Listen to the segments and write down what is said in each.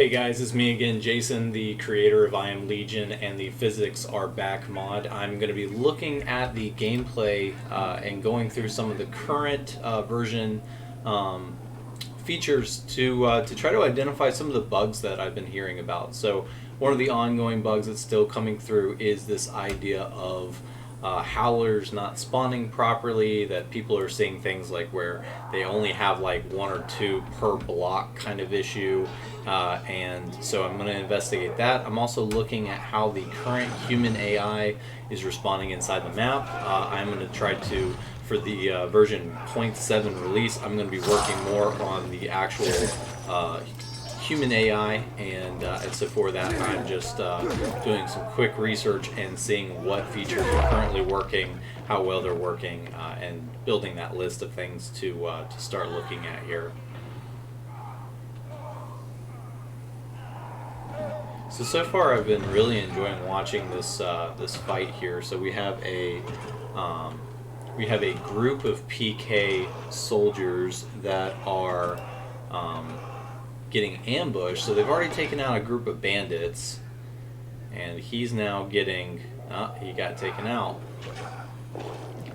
Hey guys, it's me again, Jason, the creator of I Am Legion and the Physics Are Back mod. I'm going to be looking at the gameplay and going through some of the current version features to try to identify some of the bugs that I've been hearing about. So one of the ongoing bugs that's still coming through is this idea of howlers not spawning properly, that people are seeing things like where they only have like one or two per block kind of issue, and so I'm going to investigate that. I'm also looking at how the current human AI is responding inside the map. I'm going to try to, for the version 0.7 release, I'm going to be working more on the actual human AI, and so for that I'm just doing some quick research and seeing what features are currently working, how well they're working, and building that list of things to start looking at here. So far I've been really enjoying watching this this fight here. So we have a group of PK soldiers that are getting ambushed. So they've already taken out a group of bandits, and he's now getting he got taken out.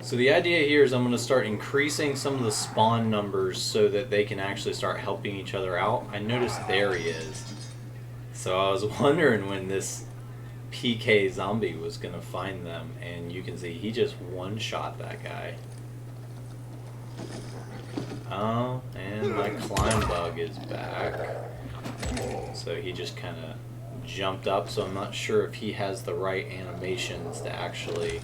So the idea here is I'm going to start increasing some of the spawn numbers so that they can actually start helping each other out. I noticed there he is. So I was wondering when this PK zombie was going to find them, and you can see he just one-shot that guy. Oh, and my climb bug is back. So he just kind of jumped up, so I'm not sure if he has the right animations to actually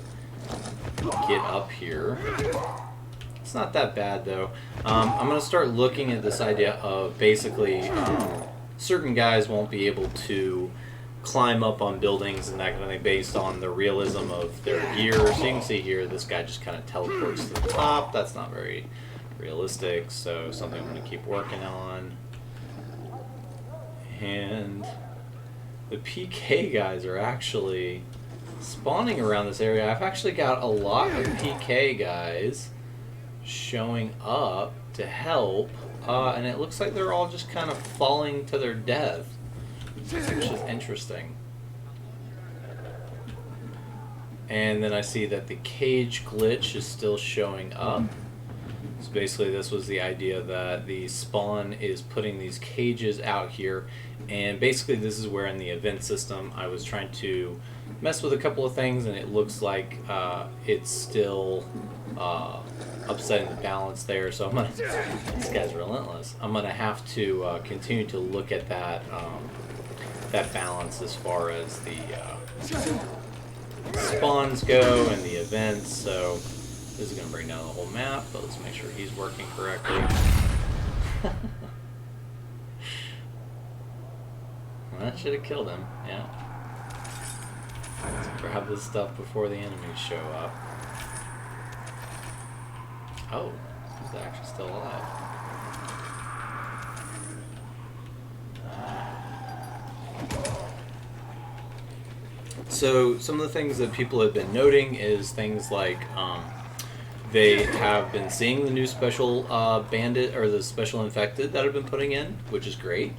get up here. It's not that bad though. I'm going to start looking at this idea of basically certain guys won't be able to climb up on buildings and that kind of thing based on the realism of their gear. So you can see here this guy just kind of teleports to the top. That's not very realistic, so something I'm going to keep working on. And the PK guys are actually spawning around this area. I've actually got a lot of PK guys showing up to help, and it looks like they're all just kind of falling to their death, which is interesting. And then I see that the cage glitch is still showing up. So basically this was the idea that the spawn is putting these cages out here, and basically this is where in the event system I was trying to mess with a couple of things, and it looks like it's still upsetting the balance there. So I'm gonna, this guy's relentless. I'm gonna have to continue to look at that that balance as far as the spawns go and the events. So this is going to bring down the whole map, but let's make sure he's working correctly. Well, that should have killed him, yeah. Let's grab this stuff before the enemies show up. Oh, he's actually still alive. So some of the things that people have been noting is things like they have been seeing the new special bandit, or the special infected that have been putting in, which is great.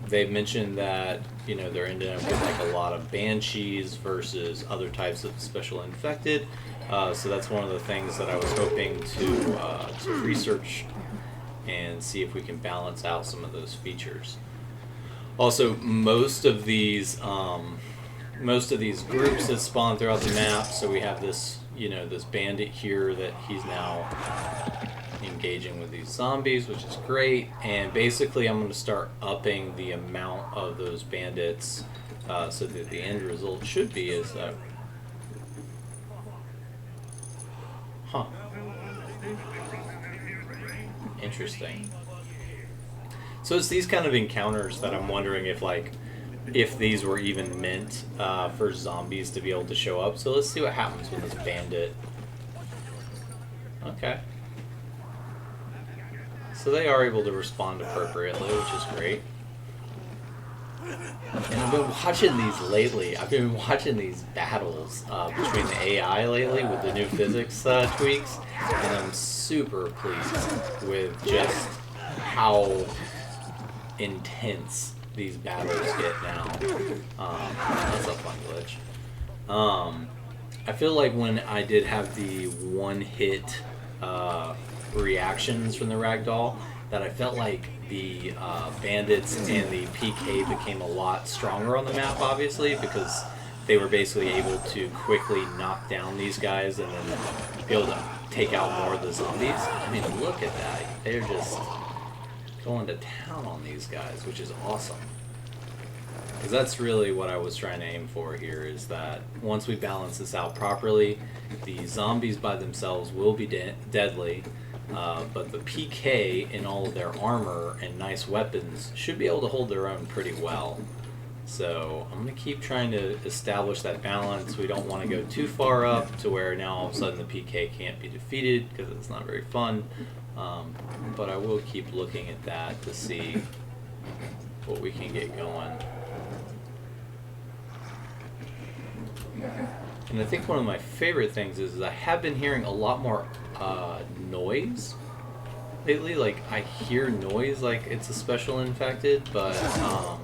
They've mentioned that, you know, they're ending up with like a lot of banshees versus other types of special infected. So that's one of the things that I was hoping to research and see if we can balance out some of those features. Also, most of these groups that spawn throughout the map. So we have this, you know, this bandit here that he's now engaging with these zombies, which is great. And basically I'm going to start upping the amount of those bandits so that the end result should be is that interesting. So it's these kind of encounters that I'm wondering if these were even meant for zombies to be able to show up. So let's see what happens with this bandit. Okay. So they are able to respond appropriately, which is great. And I've been watching these lately. I've been watching these battles between the AI lately with the new physics tweaks, and I'm super pleased with just how intense these battles get now. That's a fun glitch. I feel like when I did have the one-hit reactions from the ragdoll, that I felt like the bandits and the PK became a lot stronger on the map, obviously, because they were basically able to quickly knock down these guys and then be able to take out more of the zombies. I mean, look at that. They're just going to town on these guys, which is awesome. Because that's really what I was trying to aim for here, is that once we balance this out properly, the zombies by themselves will be deadly, but the PK in all of their armor and nice weapons should be able to hold their own pretty well. So I'm going to keep trying to establish that balance. We don't want to go too far up to where now all of a sudden the PK can't be defeated, because it's not very fun. But I will keep looking at that to see what we can get going. And I think one of my favorite things is I have been hearing a lot more noise lately. Like, I hear noise like it's a special infected, but I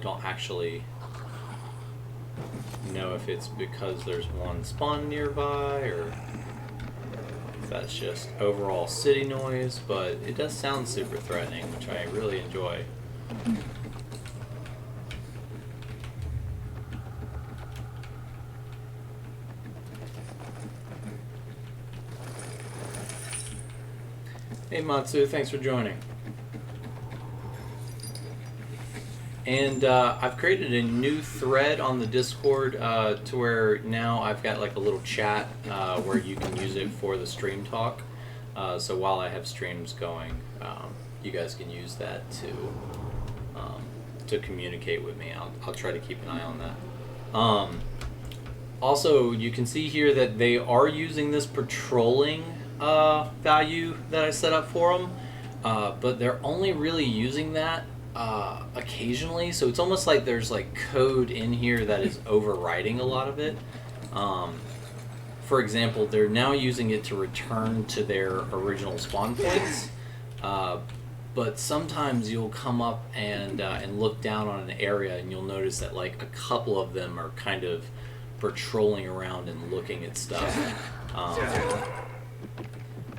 don't actually know if it's because there's one spawn nearby or if that's just overall city noise, but it does sound super threatening, which I really enjoy. Hey Matsu, thanks for joining. And I've created a new thread on the Discord to where now I've got like a little chat where you can use it for the stream talk. So while I have streams going, you guys can use that to communicate with me. I'll try to keep an eye on that. Also, you can see here that they are using this patrolling value that I set up for them, but they're only really using that occasionally, so it's almost like there's like code in here that is overriding a lot of it. For example, they're now using it to return to their original spawn points, but sometimes you'll come up and look down on an area and you'll notice that like a couple of them are kind of patrolling around and looking at stuff,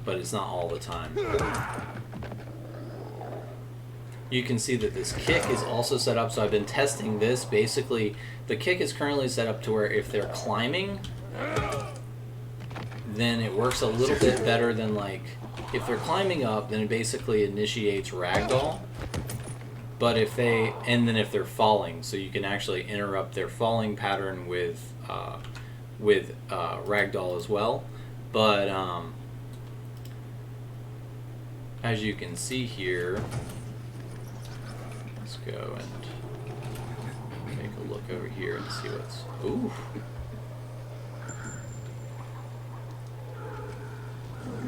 but it's not all the time. You can see that this kick is also set up, so I've been testing this. Basically, the kick is currently set up to where if they're climbing, then it works a little bit better than like, if they're climbing up, then it basically initiates ragdoll. But if they're falling, so you can actually interrupt their falling pattern with ragdoll as well. But as you can see here, let's go and take a look over here and see what's... Ooh.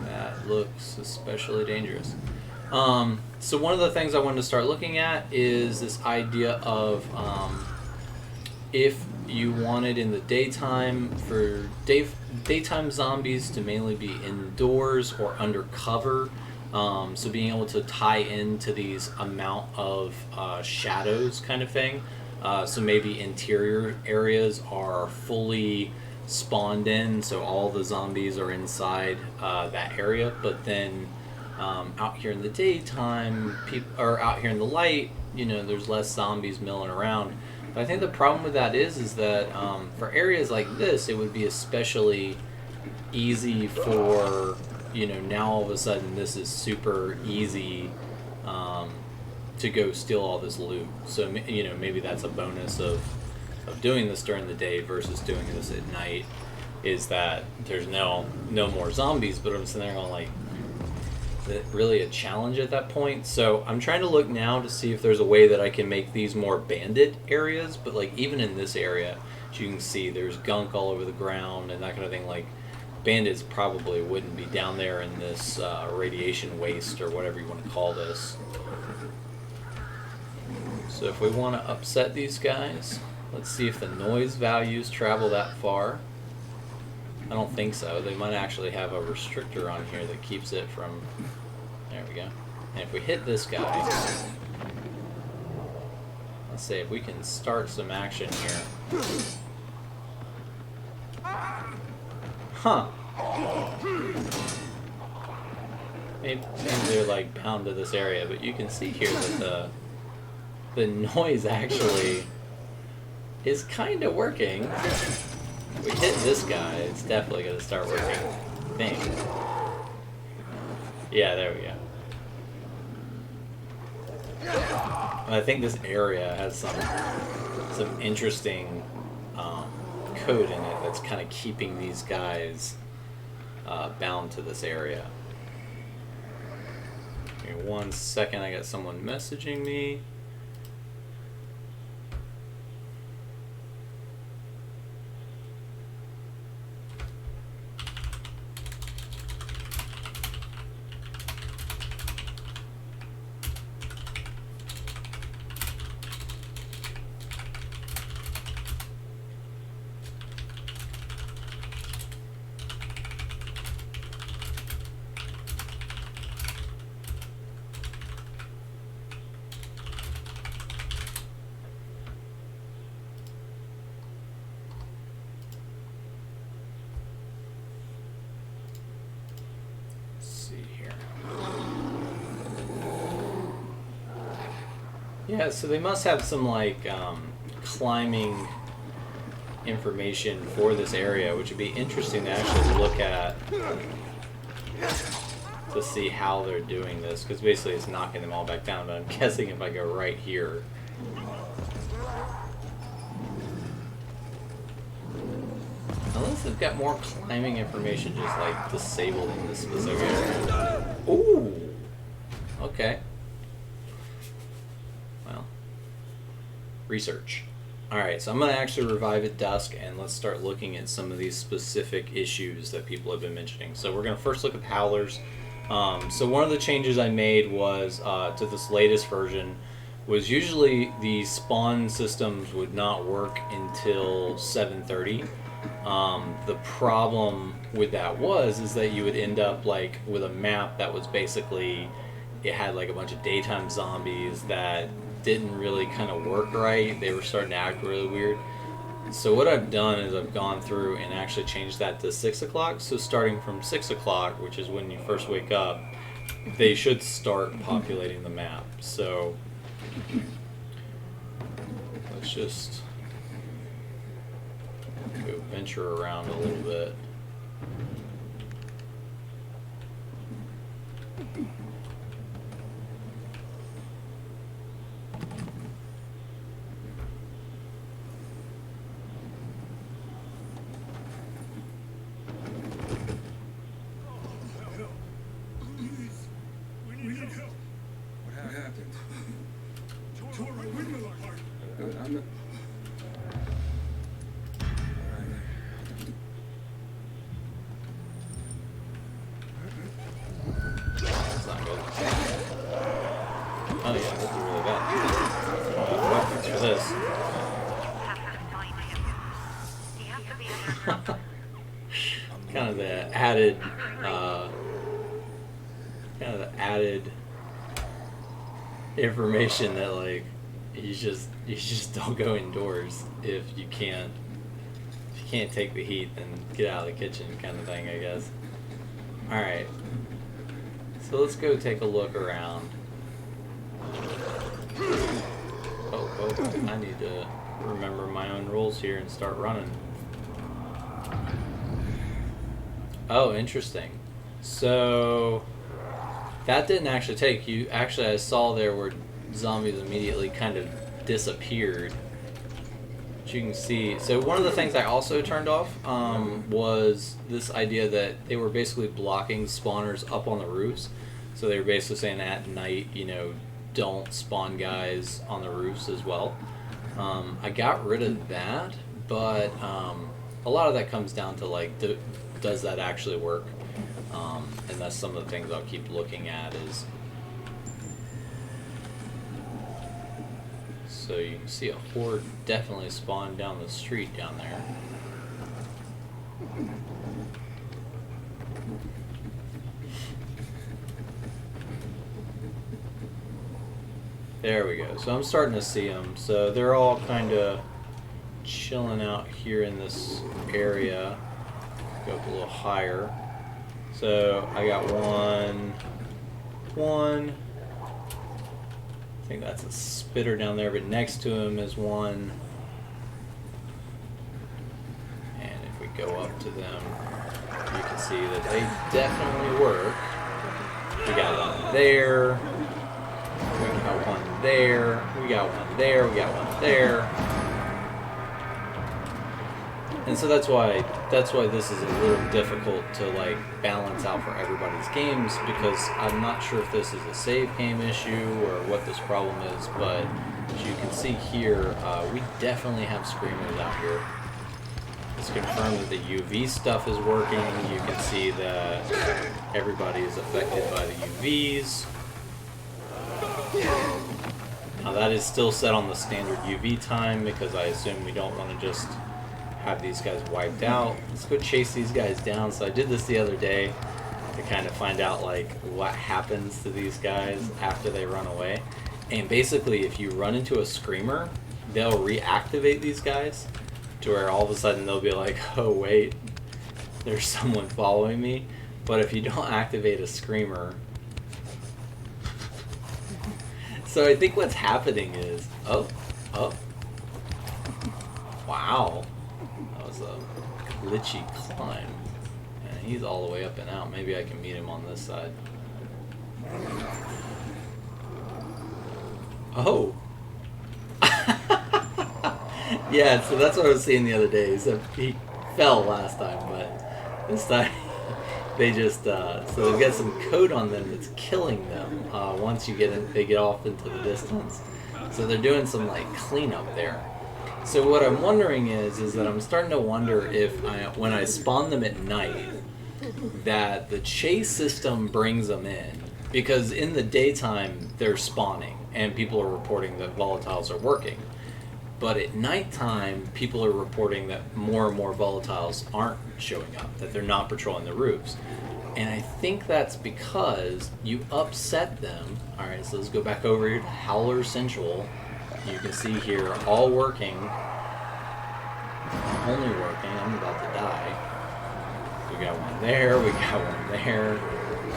That looks especially dangerous. So one of the things I wanted to start looking at is this idea of if you wanted in the daytime for daytime zombies to mainly be indoors or undercover. So being able to tie into these amount of shadows kind of thing. So maybe interior areas are fully spawned in, so all the zombies are inside that area, but then out here in the daytime, or out here in the light, you know, there's less zombies milling around. But I think the problem with that is that for areas like this, it would be especially easy for, you know, now all of a sudden this is super easy to go steal all this loot. So, you know, maybe that's a bonus of doing this during the day versus doing this at night, is that there's no more zombies, but I'm sitting there going like, is it really a challenge at that point? So I'm trying to look now to see if there's a way that I can make these more bandit areas, but like even in this area, as you can see, there's gunk all over the ground and that kind of thing. Like, bandits probably wouldn't be down there in this radiation waste or whatever you want to call this. So if we want to upset these guys, let's see if the noise values travel that far. I don't think so. They might actually have a restrictor on here that keeps it from... There we go. And if we hit this guy, Let's see if we can start some action here. Huh. Maybe they're like bound to this area, but you can see here that the noise actually is kind of working. If we hit this guy, it's definitely going to start working. I think. Yeah, there we go. I think this area has some interesting code in it that's kind of keeping these guys bound to this area. Give me 1 second, I got someone messaging me. Yeah, so they must have some like climbing information for this area, which would be interesting to actually look at to see how they're doing this, because basically it's knocking them all back down, but I'm guessing if I go right here. Unless they've got more climbing information just like disabled in this specific area. Ooh! Okay. Well. Research. Alright, so I'm going to actually revive at dusk, and let's start looking at some of these specific issues that people have been mentioning. So we're going to first look at the Howlers. So one of the changes I made was to this latest version was usually the spawn systems would not work until 7:30. The problem with that is that you would end up like with a map that was basically, it had like a bunch of daytime zombies that didn't really kind of work right. They were starting to act really weird. So what I've done is I've gone through and actually changed that to 6 o'clock. So starting from 6 o'clock, which is when you first wake up, they should start populating the map. So let's just go venture around a little bit. Oh yeah, this is really bad. Weapons for this. Kind of the added information that like you just don't go indoors if you can't take the heat, then get out of the kitchen kind of thing, I guess. All right, so let's go take a look around. Oh, I need to remember my own rules here and start running. Oh, interesting. So that didn't actually take you. Actually, I saw there where zombies immediately kind of disappeared. But you can see. So one of the things I also turned off was this idea that they were basically blocking spawners up on the roofs. So they were basically saying at night, don't spawn guys on the roofs as well. I got rid of that, but a lot of that comes down to like, does that actually work? And that's some of the things I'll keep looking at is. So you can see a horde definitely spawned down the street down there. There we go. So I'm starting to see them. So they're all kind of chilling out here in this area. Go up a little higher. So I got one. I think that's a spitter down there, but next to him is one. And if we go up to them, you can see that they definitely work. We got one there. We got one there. We got one there. We got one there. And so that's why this is a little difficult to like balance out for everybody's games, because I'm not sure if this is a save game issue or what this problem is, but as you can see here, we definitely have screamers out here. It's confirmed that the UV stuff is working. You can see that everybody is affected by the UVs. Now that is still set on the standard UV time, because I assume we don't want to just have these guys wiped out. Let's go chase these guys down. So I did this the other day to kind of find out like what happens to these guys after they run away. And basically if you run into a screamer, they'll reactivate these guys to where all of a sudden they'll be like, oh wait, there's someone following me. But if you don't activate a screamer, so I think what's happening is, oh, wow. A glitchy climb, and he's all the way up and out. Maybe I can meet him on this side. Oh. Yeah, so that's what I was seeing the other day. So he fell last time, but this time they just so they've got some code on them that's killing them once you they get off into the distance. So they're doing some like cleanup there. So what I'm wondering is that I'm starting to wonder if when I spawn them at night, that the chase system brings them in. Because in the daytime, they're spawning, and people are reporting that volatiles are working. But at nighttime, people are reporting that more and more volatiles aren't showing up, that they're not patrolling the roofs. And I think that's because you upset them. Alright, so let's go back over here to Howlers Central. You can see here, all working, only working. I'm about to die. We got one there, we got one there.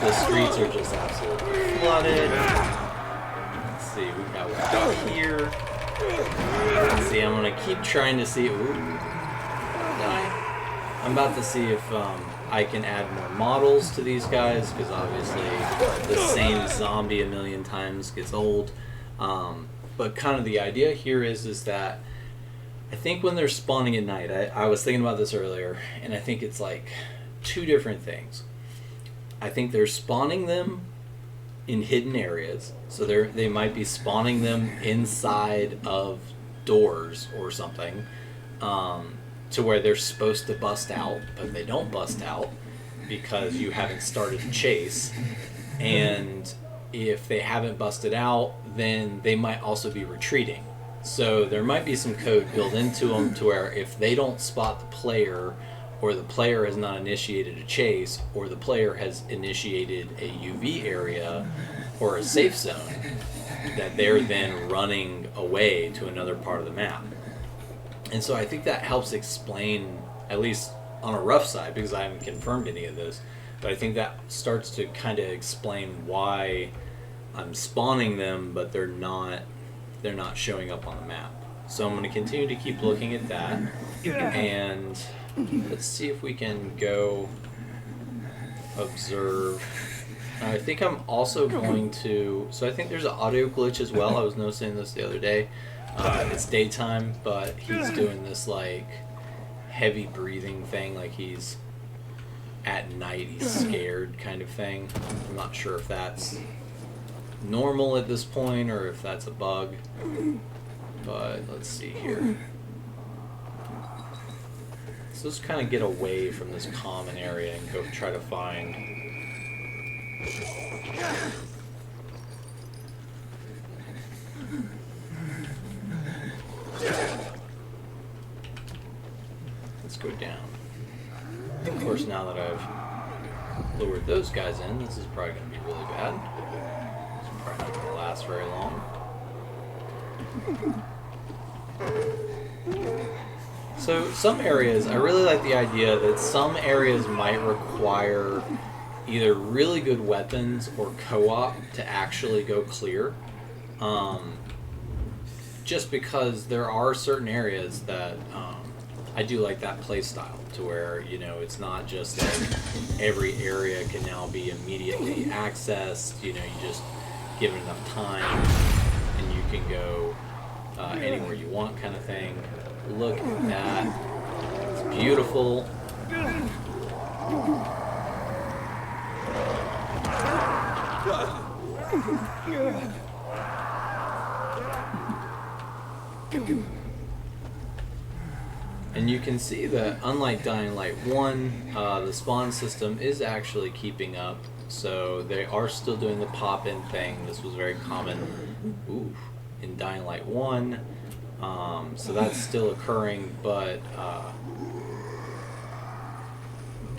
The streets are just absolutely flooded. Let's see, we got one down here. Let's see, I'm gonna keep trying to see. Ooh, die. I'm about to see if I can add more models to these guys, because obviously the same zombie a million times gets old. But kind of the idea here is that I think when they're spawning at night, I was thinking about this earlier, and I think it's like two different things. I think they're spawning them in hidden areas, so they might be spawning them inside of doors or something, to where they're supposed to bust out, but they don't bust out because you haven't started a chase. And if they haven't busted out, then they might also be retreating. So there might be some code built into them to where if they don't spot the player, or the player has not initiated a chase, or the player has initiated a UV area or a safe zone, that they're then running away to another part of the map. And so I think that helps explain, at least on a rough side, because I haven't confirmed any of this, but I think that starts to kind of explain why I'm spawning them, but they're not showing up on the map. So I'm going to continue to keep looking at that, and let's see if we can go observe. I think I'm also going to, so I think there's an audio glitch as well. I was noticing this the other day. It's daytime, but he's doing this like heavy breathing thing, like he's at night, he's scared kind of thing. I'm not sure if that's normal at this point or if that's a bug, but let's see here. So let's kind of get away from this common area and go try to find. Let's go down. Of course, now that I've lowered those guys in, this is probably going to be really bad. It's probably not going to last very long. So some areas, I really like the idea that some areas might require either really good weapons or co-op to actually go clear. Just because there are certain areas that I do like that play style to where, you know, it's not just like every area can now be immediately accessed. You know, you just give it enough time and you can go anywhere you want, kind of thing. Look at that. It's beautiful. And you can see that unlike Dying Light 1, the spawn system is actually keeping up. So they are still doing the pop-in thing. This was very common in Dying Light 1. So that's still occurring, but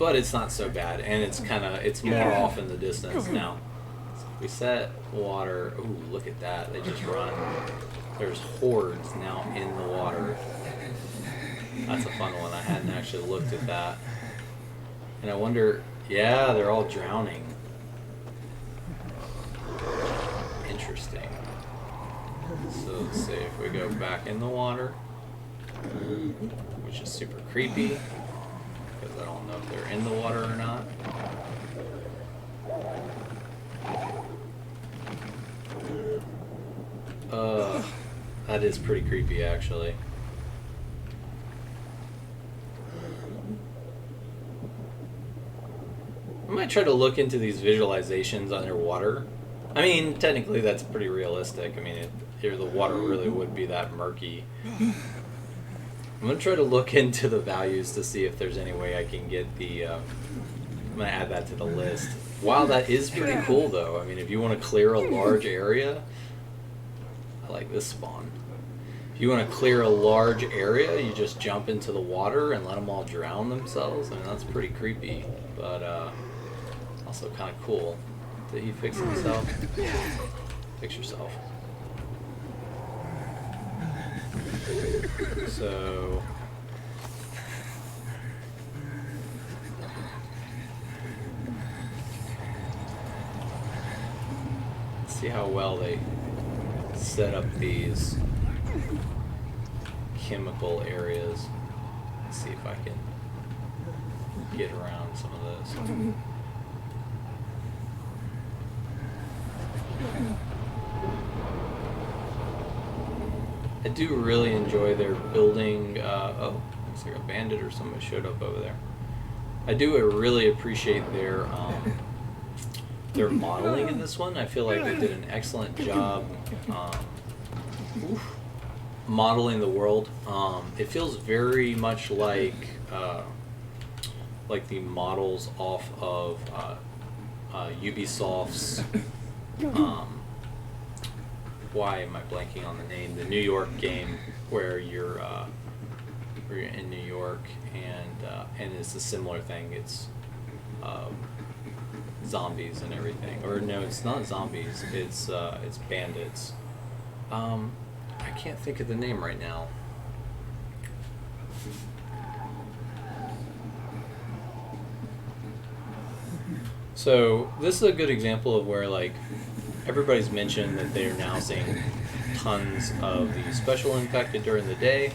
it's not so bad, and it's more off in the distance now. So if we set water, ooh, look at that, they just run. There's hordes now in the water. That's a fun one. I hadn't actually looked at that. And I wonder, yeah, they're all drowning. Interesting. So let's see if we go back in the water, which is super creepy, because I don't know if they're in the water or not. That is pretty creepy, actually. I might try to look into these visualizations underwater. I mean, technically that's pretty realistic. I mean, here the water really would be that murky. I'm going to try to look into the values to see if there's any way I can get the... I'm going to add that to the list. Wow, that is pretty cool, though. I mean, if you want to clear a large area... I like this spawn. If you want to clear a large area, you just jump into the water and let them all drown themselves. I mean, that's pretty creepy, but also kind of cool. Did he fix himself? Fix yourself. So... see how well they set up these chemical areas. Let's see if I can get around some of this. I do really enjoy their building. Oh, looks like a bandit or somebody showed up over there. I do really appreciate their modeling in this one. I feel like they did an excellent job modeling the world. It feels very much like the models off of Ubisoft's. Why am I blanking on the name? The New York game where you're in New York and it's a similar thing. It's zombies and everything. Or no, it's not zombies. It's bandits. I can't think of the name right now. So this is a good example of where like everybody's mentioned that they're now seeing tons of the special infected during the day.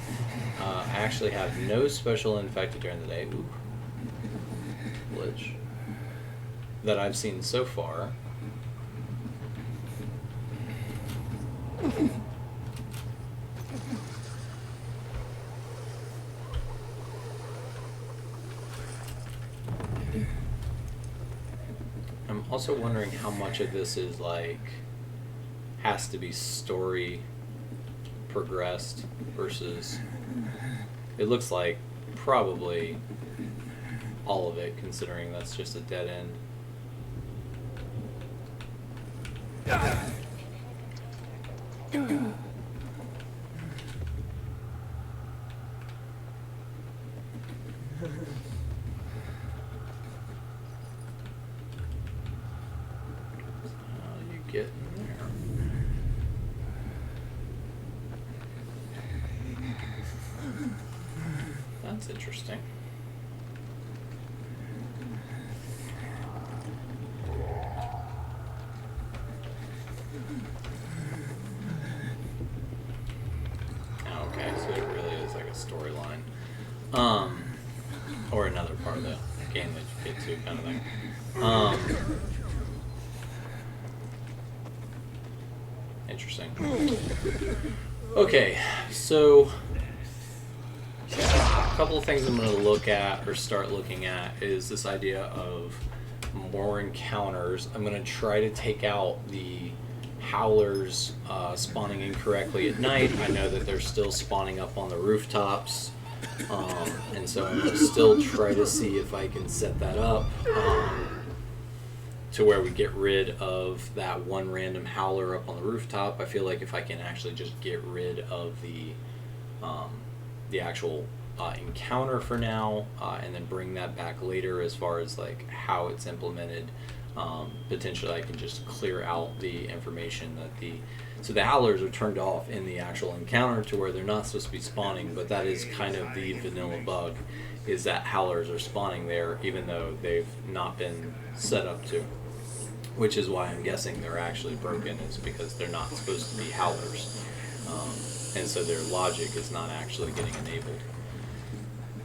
I actually have no special infected during the day. Ooh. Glitch. That I've seen so far. I'm also wondering how much of this is like has to be story progressed versus it looks like probably all of it, considering that's just a dead end. Get in there. That's interesting. Okay, so it really is like a storyline. Or another part of the game that you get to, kind of thing. Interesting. Okay, so a couple of things I'm going to look at or start looking at is this idea of more encounters. I'm going to try to take out the Howlers spawning incorrectly at night. I know that they're still spawning up on the rooftops, and so I'm going to still try to see if I can set that up to where we get rid of that one random Howler up on the rooftop. I feel like if I can actually just get rid of the actual encounter for now, and then bring that back later as far as like how it's implemented. Potentially I can just clear out the information that so the Howlers are turned off in the actual encounter to where they're not supposed to be spawning, but that is kind of the vanilla bug, is that Howlers are spawning there even though they've not been set up to, which is why I'm guessing they're actually broken, is because they're not supposed to be Howlers, and so their logic is not actually getting enabled.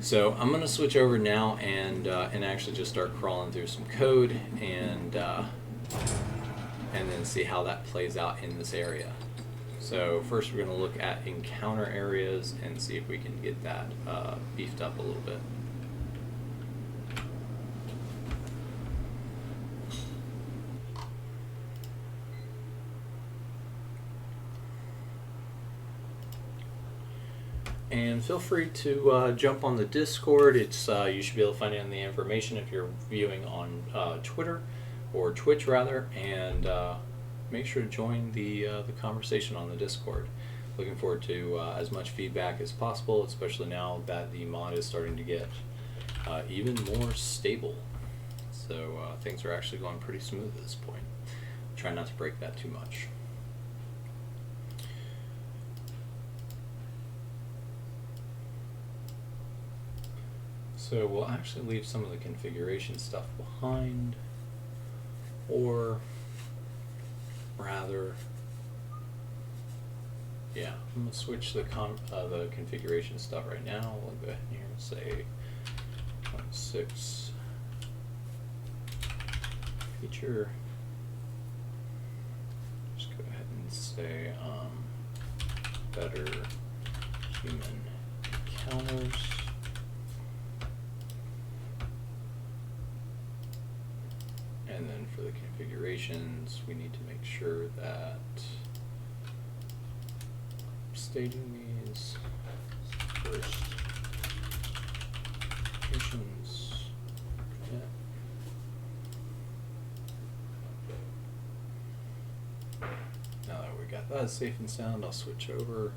So I'm going to switch over now and actually just start crawling through some code and then see how that plays out in this area. So first we're going to look at encounter areas and see if we can get that beefed up a little bit. And feel free to jump on the Discord. It's you should be able to find it in the information if you're viewing on Twitter or Twitch rather, and make sure to join the conversation on the Discord. Looking forward to as much feedback as possible, especially now that the mod is starting to get even more stable. So things are actually going pretty smooth at this point. Try not to break that too much. So we'll actually leave some of the configuration stuff behind, or rather, yeah, I'm going to switch the configuration stuff right now. We'll go ahead here and say 0.6 feature. Just go ahead and say better human encounters. And then for the configurations, we need to make sure that stating these first applications. Yeah. Now that we got that safe and sound, I'll switch over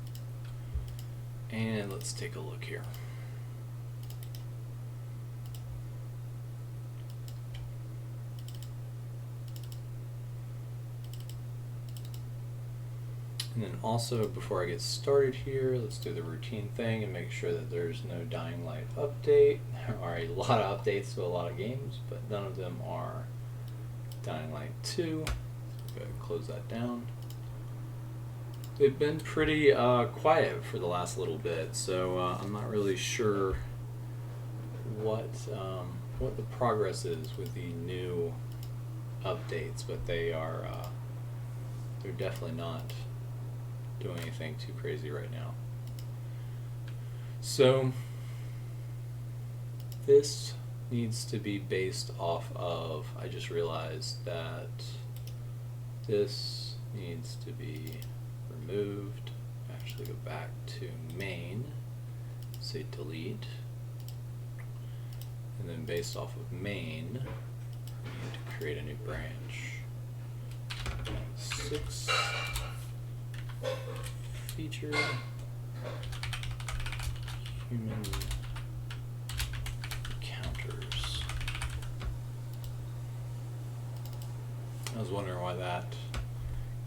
and let's take a look here. And then also, before I get started here, let's do the routine thing and make sure that there's no Dying Light update. There are a lot of updates to a lot of games, but none of them are Dying Light 2. So go ahead and close that down. They've been pretty quiet for the last little bit, so I'm not really sure what the progress is with the new updates, but they're definitely not doing anything too crazy right now. So this needs to be based off of, I just realized that this needs to be removed. Actually go back to main, say delete, and then based off of main, we need to create a new branch. 6 feature human encounters. I was wondering why that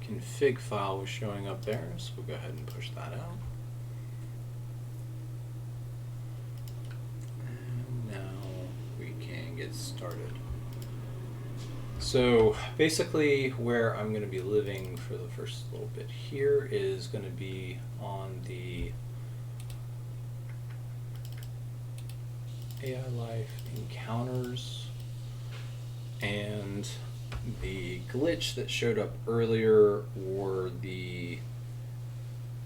config file was showing up there, so we'll go ahead and push that out. get started. So basically where I'm going to be living for the first little bit here is going to be on the AI Life Encounters, and the glitch that showed up earlier were the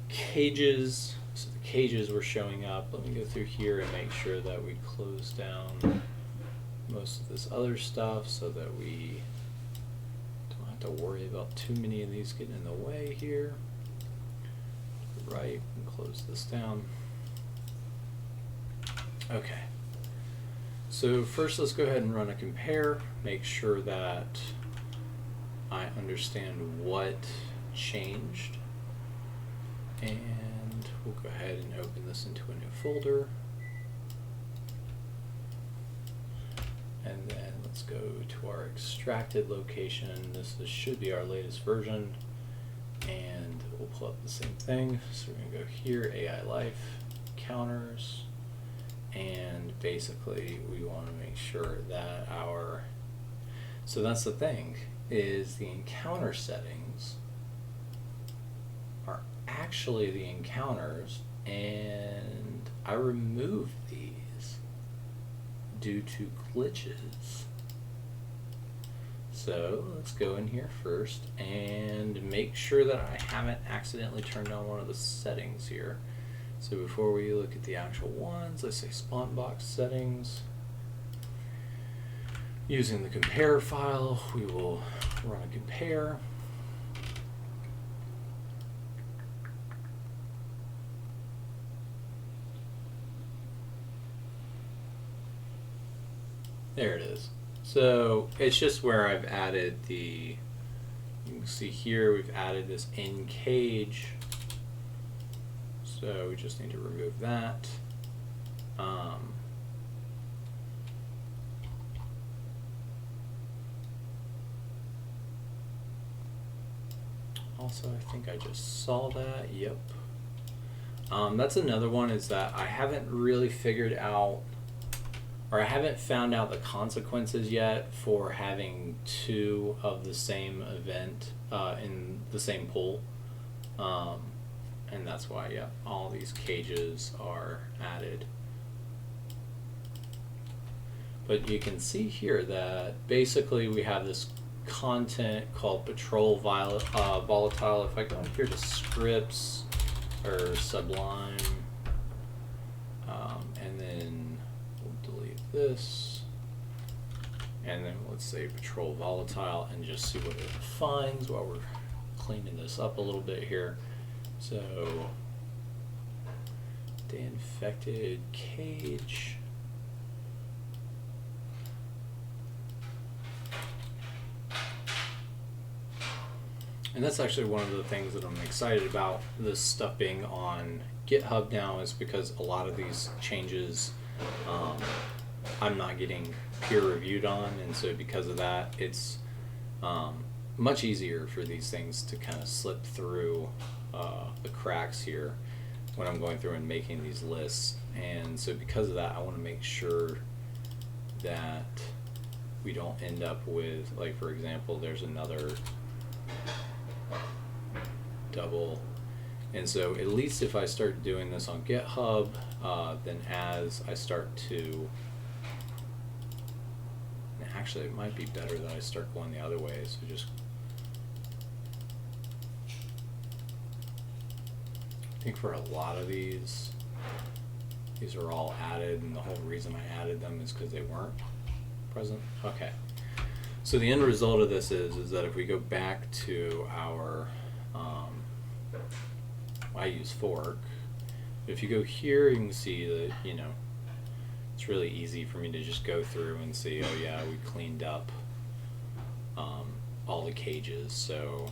cages. So the cages were showing up. Let me go through here and make sure that we close down most of this other stuff so that we don't have to worry about too many of these getting in the way here. Right, and close this down. Okay. So first let's go ahead and run a compare, make sure that I understand what changed. And we'll go ahead and open this into a new folder. And then let's go to our extracted location. This should be our latest version. And we'll pull up the same thing. So we're going to go here, AI Life, Counters. And basically we want to make sure that so that's the thing, is the encounter settings are actually the encounters, and I removed these due to glitches. So let's go in here first and make sure that I haven't accidentally turned on one of the settings here. So before we look at the actual ones, let's say spawn box settings. Using the compare file, we will run a compare. There it is. So it's just where I've added you can see here we've added this in cage. So we just need to remove that. Also, I think I just saw that. Yep. That's another one, is that I haven't really figured out, or I haven't found out the consequences yet for having two of the same event in the same pool. And that's why, yeah, all these cages are added. But you can see here that basically we have this content called Patrol Volatile. If I go in here to scripts or Sublime, and then we'll delete this, and then let's say Patrol Volatile and just see what it finds while we're cleaning this up a little bit here. So, the infected cage. And that's actually one of the things that I'm excited about this stuff being on GitHub now, is because a lot of these changes I'm not getting peer reviewed on, and so because of that, it's much easier for these things to kind of slip through the cracks here when I'm going through and making these lists. And so because of that, I want to make sure that we don't end up with, like, for example, there's another double. And so at least if I start doing this on GitHub, then as I start to, actually it might be better that I start going the other way. So just, I think for a lot of these are all added, and the whole reason I added them is because they weren't present. Okay. So the end result of this is that if we go back to our, I use fork. If you go here, you can see that, it's really easy for me to just go through and see, oh yeah, we cleaned up all the cages. So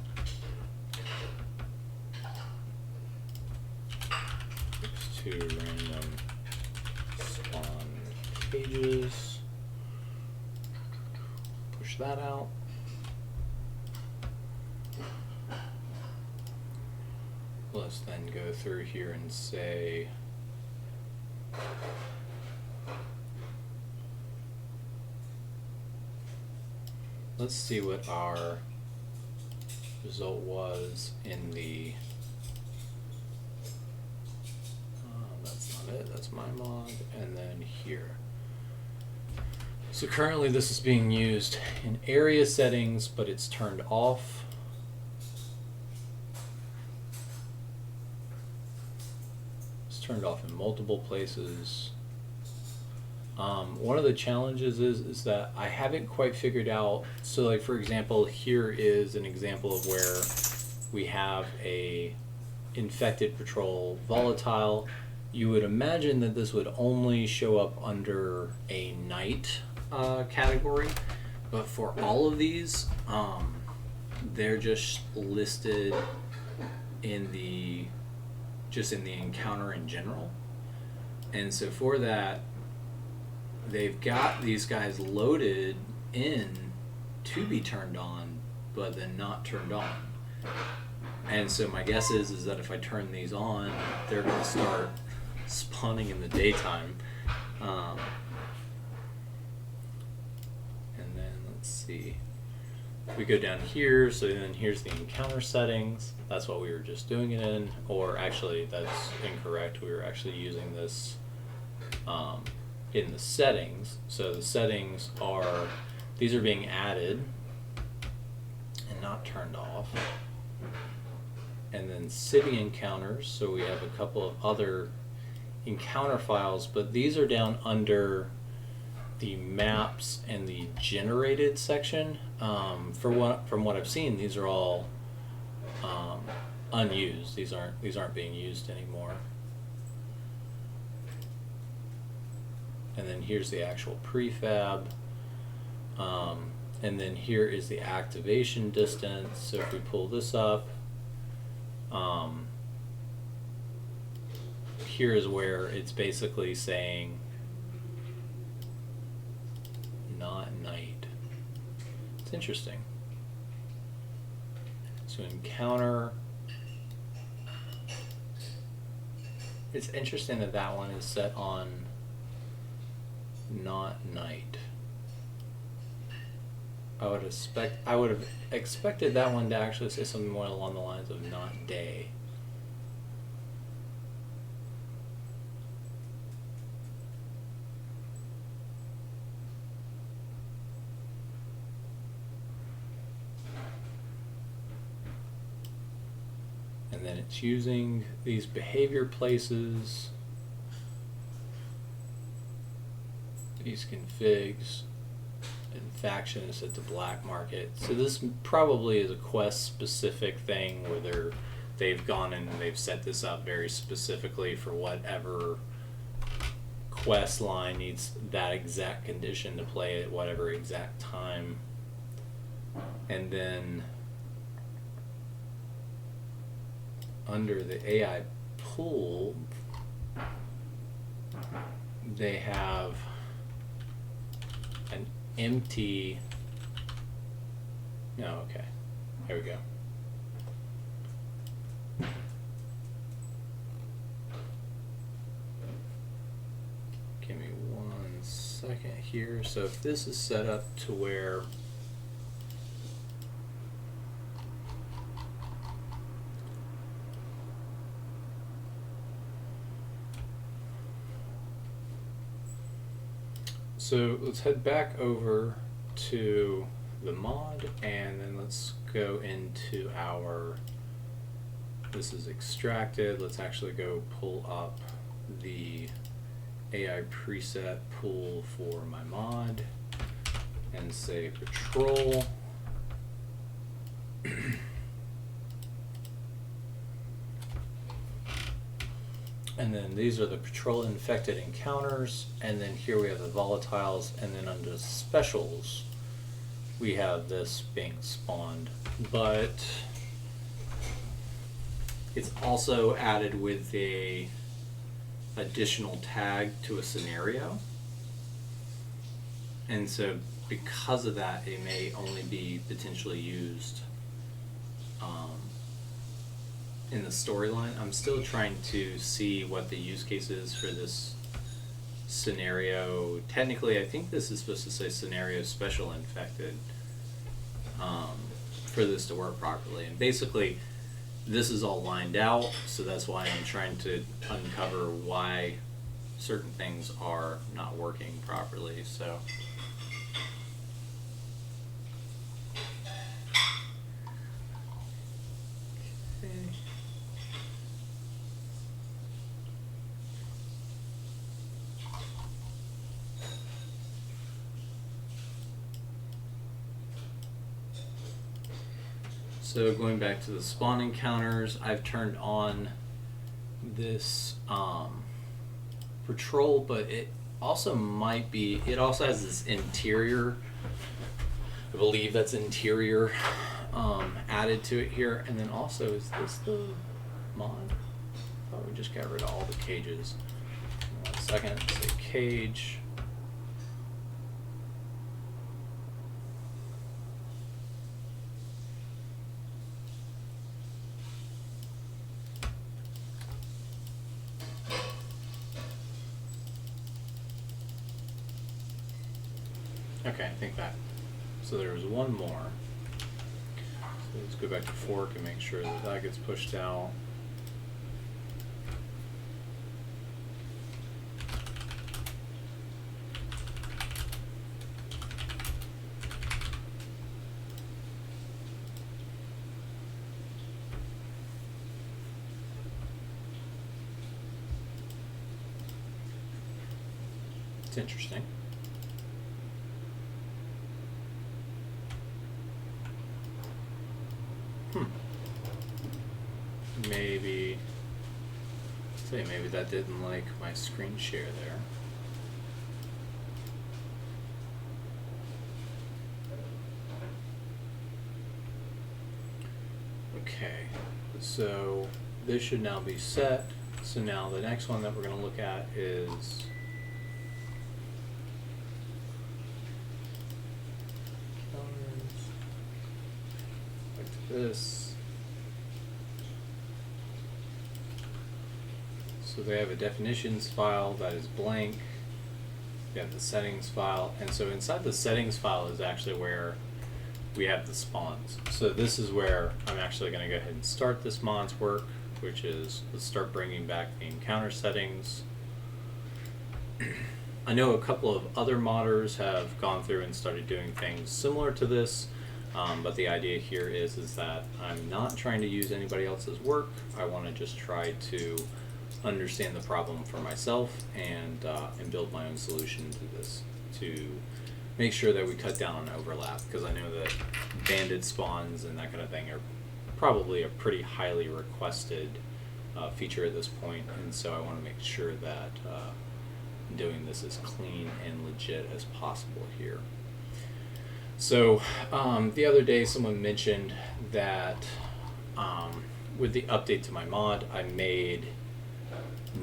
to random spawn cages, push that out. Let's then go through here and say let's see what our result was in the, that's not it, that's my mod, and then here. So currently this is being used in area settings, but it's turned off. It's turned off in multiple places. One of the challenges is that I haven't quite figured out, so like for example, here is an example of where we have a infected patrol volatile. You would imagine that this would only show up under a night category, but for all of these, they're just listed in the encounter in general. And so for that, they've got these guys loaded in to be turned on, but then not turned on. And so my guess is that if I turn these on, they're going to start spawning in the daytime. And then let's see. We go down here, so then here's the encounter settings. That's what we were just doing it in. Or actually, that's incorrect. We were actually using this in the settings. So the settings are, these are being added and not turned off. And then city encounters, so we have a couple of other encounter files, but these are down under the maps and the generated section. From what I've seen, these are all unused. These aren't being used anymore. And then here's the actual prefab. And then here is the activation distance. So if we pull this up, here is where it's basically saying not night. It's interesting. So encounter. It's interesting that that one is set on not night. I would have expected that one to actually say something more along the lines of not day. And then it's using these behavior places, these configs, and faction is set to black market. So this probably is a quest specific thing where they've gone and they've set this up very specifically for whatever quest line needs that exact condition to play at whatever exact time. And then under the AI pool, they have an empty, no, okay, here we go. Give me 1 second here. So if this is set up to where so let's head back over to the mod, and then let's go into our, this is extracted. Let's actually go pull up the AI preset pool for my mod and say patrol. And then these are the patrol infected encounters, and then here we have the volatiles, and then under specials we have this being spawned, but it's also added with a additional tag to a scenario, and so because of that it may only be potentially used in the storyline. I'm still trying to see what the use case is for this scenario. Technically, I think this is supposed to say scenario special infected, for this to work properly. And basically, this is all lined out, so that's why I'm trying to uncover why certain things are not working properly. So okay. So going back to the spawning counters, I've turned on this patrol, but it also might be, it also has this interior, I believe that's interior added to it here. And then also, is this the mod? Oh, we just got rid of all the cages. 1 second, say cage. Okay, I think that. So there was one more. So let's go back to fork and make sure that that gets pushed out. It's interesting. Maybe, say maybe that didn't like my screen share there. Okay, so this should now be set. So now the next one that we're going to look at is like this. So they have a definitions file that is blank. We have the settings file, and so inside the settings file is actually where we have the spawns. So this is where I'm actually going to go ahead and start this mod's work, which is let's start bringing back the encounter settings. I know a couple of other modders have gone through and started doing things similar to this, but the idea here is that I'm not trying to use anybody else's work. I want to just try to understand the problem for myself and build my own solution to this, to make sure that we cut down on overlap, because I know that bandit spawns and that kind of thing are probably a pretty highly requested feature at this point, and so I want to make sure that doing this as clean and legit as possible here. So the other day someone mentioned that with the update to my mod, I made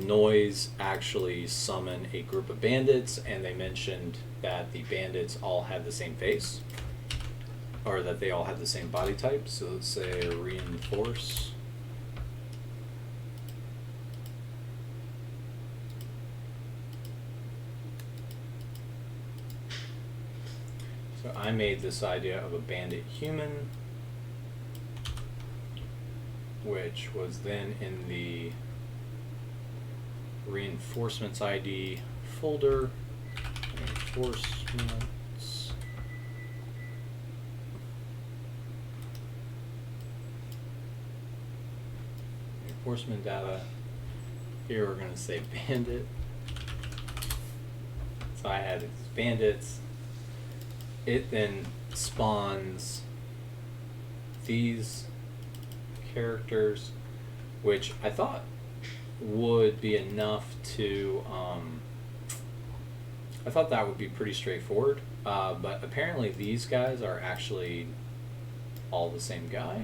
noise actually summon a group of bandits, and they mentioned that the bandits all had the same face, or that they all had the same body type. So let's say reinforce. So I made this idea of a bandit human, which was then in the reinforcements ID folder. Reinforcements. Reinforcement data. Here we're going to say bandit. So I had bandits. It then spawns these characters, which I thought would be enough to I thought that would be pretty straightforward, but apparently these guys are actually all the same guy.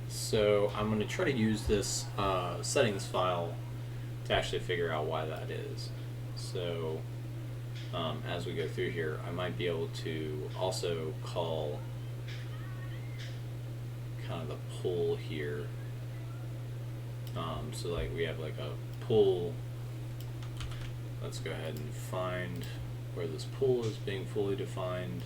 So I'm going to try to use this settings file to actually figure out why that is. So as we go through here, I might be able to also call kind of the pull here. So like we have like a pull. Let's go ahead and find where this pull is being fully defined.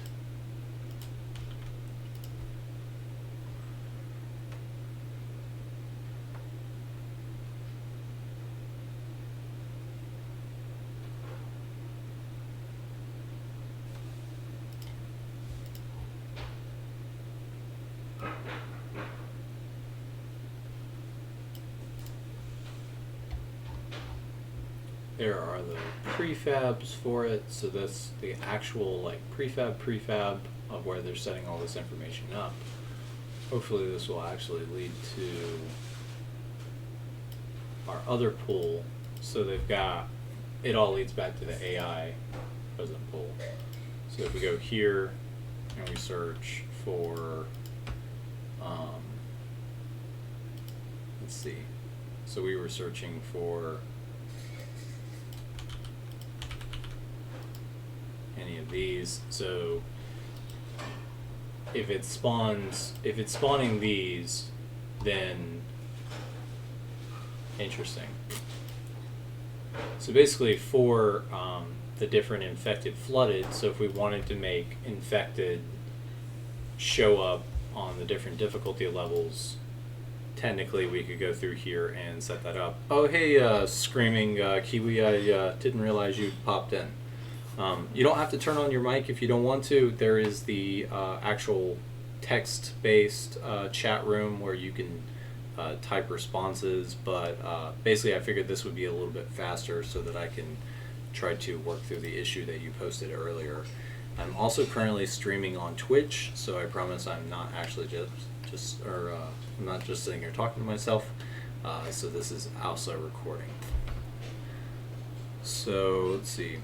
there are the prefabs for it. So that's the actual like prefab of where they're setting all this information up. Hopefully this will actually lead to our other pool. So they've got, it all leads back to the AI present pool. So if we go here and we search for, let's see. So we were searching for any of these. So if it's spawning these, then interesting. So basically for the different infected flooded, so if we wanted to make infected show up on the different difficulty levels, technically we could go through here and set that up. Oh hey, Screaming Kiwi, I didn't realize you popped in. You don't have to turn on your mic if you don't want to. There is the actual text-based chat room where you can type responses, but basically I figured this would be a little bit faster so that I can try to work through the issue that you posted earlier. I'm also currently streaming on Twitch, so I promise I'm not actually I'm not just sitting here talking to myself. So this is also recording. So let's see.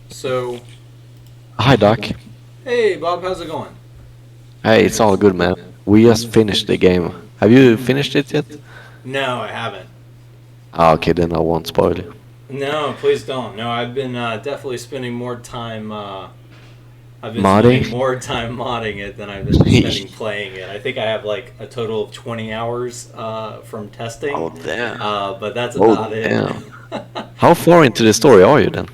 So. Hi, Doc. Hey, Bob, how's it going? Hey, it's all good, man. We just finished the game. Have you finished it yet? No, I haven't. Ah, okay, then I won't spoil it. No, please don't. No, I've been definitely spending more time. Modding? Spending more time modding it than I've been spending playing it. I think I have like a total of 20 hours from testing. Oh, damn. But that's about it. How far into the story are you then?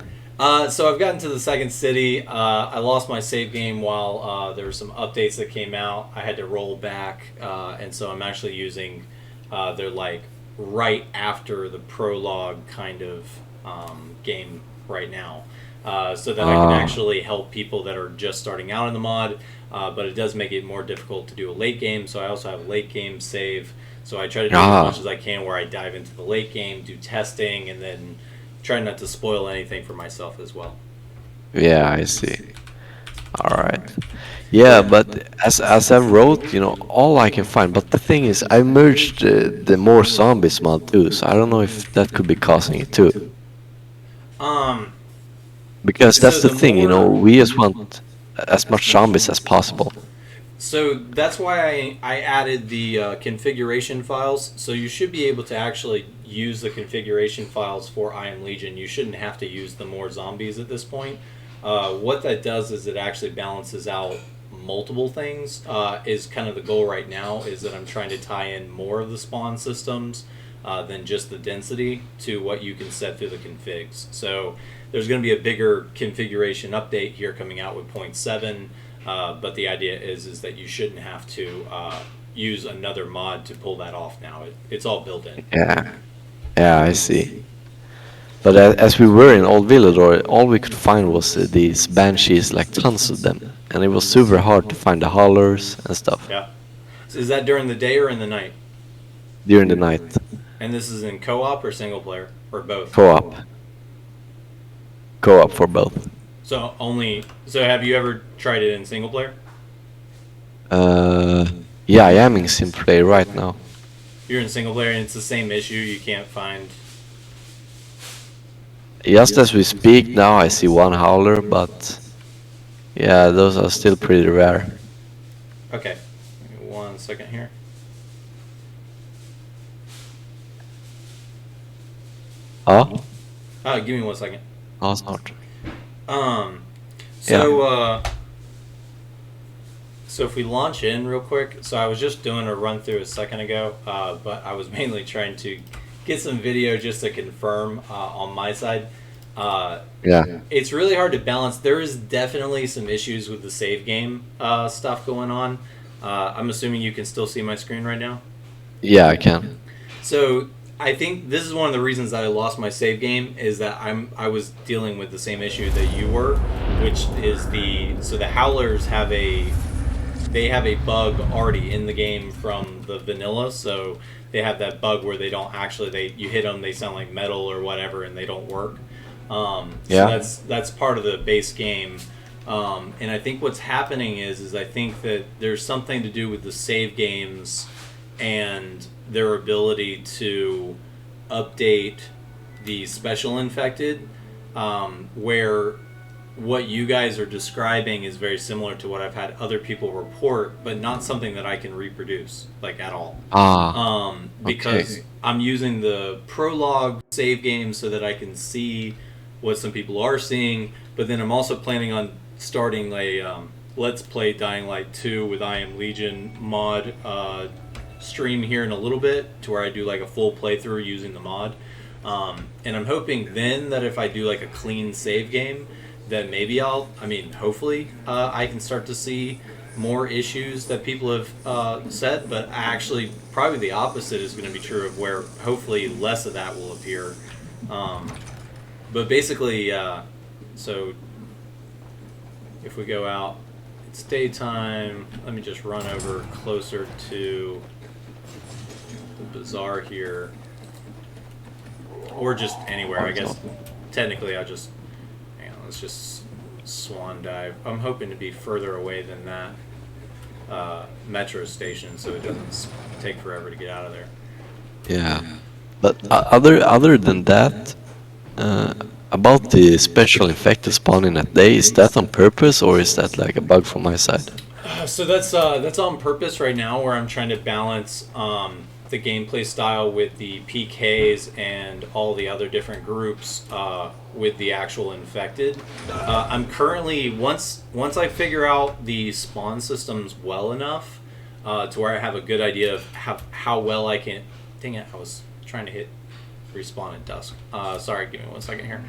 So I've gotten to the second city. I lost my save game while there were some updates that came out. I had to roll back, and so I'm actually using they're like right after the prologue kind of game right now, so that I can actually help people that are just starting out in the mod. But it does make it more difficult to do a late game. So I also have a late game save. So I try to do as much as I can where I dive into the late game, do testing, and then try not to spoil anything for myself as well. Yeah, I see. All right. Yeah, but as I wrote, all I can find. But the thing is, I merged the more zombies mod too, so I don't know if that could be causing it too. Because that's the thing, we just want as much zombies as possible. So that's why I added the configuration files. So you should be able to actually use the configuration files for I Am Legion. You shouldn't have to use the more zombies at this point. What that does is it actually balances out multiple things. Is kind of the goal right now is that I'm trying to tie in more of the spawn systems than just the density to what you can set through the configs. So there's going to be a bigger configuration update here coming out with 0.7. But the idea is that you shouldn't have to use another mod to pull that off now. It's all built in. Yeah, I see. But as we were in Old Villador, all we could find was these banshees, like tons of them. And it was super hard to find the Howlers and stuff. Yeah. So is that during the day or in the night? During the night. And this is in co-op or single player? Or both? Co-op. Co-op for both. So have you ever tried it in single player? Yeah, I am in single player right now. You're in single player and it's the same issue, you can't find... Just as we speak now, I see one Howler, but yeah, those are still pretty rare. Okay, give me 1 second here. Oh, give me 1 second. Oh, it's not. So if we launch in real quick, so I was just doing a run through a second ago, but I was mainly trying to get some video just to confirm on my side. Yeah. It's really hard to balance. There is definitely some issues with the save game stuff going on. I'm assuming you can still see my screen right now? Yeah, I can. So I think this is one of the reasons that I lost my save game is that I was dealing with the same issue that you were, which is the Howlers have a bug already in the game from the vanilla, so they have that bug where they don't actually you hit them, they sound like metal or whatever, and they don't work. So Yeah. that's part of the base game. And I think what's happening is I think that there's something to do with the save games and their ability to update the special infected, where what you guys are describing is very similar to what I've had other people report, but not something that I can reproduce like at all. Ah, Because okay. I'm using the prologue save game so that I can see what some people are seeing, but then I'm also planning on starting a Let's Play Dying Light 2 with I Am Legion mod stream here in a little bit to where I do like a full playthrough using the mod. And I'm hoping then that if I do like a clean save game, then maybe hopefully I can start to see more issues that people have said, but actually probably the opposite is going to be true of where hopefully less of that will appear. Um, but basically, so if we go out, it's daytime. Let me just run over closer to the bazaar here, or just anywhere. I guess technically I'll just hang on, let's just swan dive. I'm hoping to be further away than that metro station, so it doesn't take forever to get out of there. Yeah. But other than that, uh, about the special infected spawning at day, is that on purpose or is that like a bug from my side? So that's on purpose right now, where I'm trying to balance the gameplay style with the PKs and all the other different groups with the actual infected. I'm currently once I figure out the spawn systems well enough to where I have a good idea of how well I can. Dang it! I was trying to hit respawn at dusk. Sorry, give me 1 second here.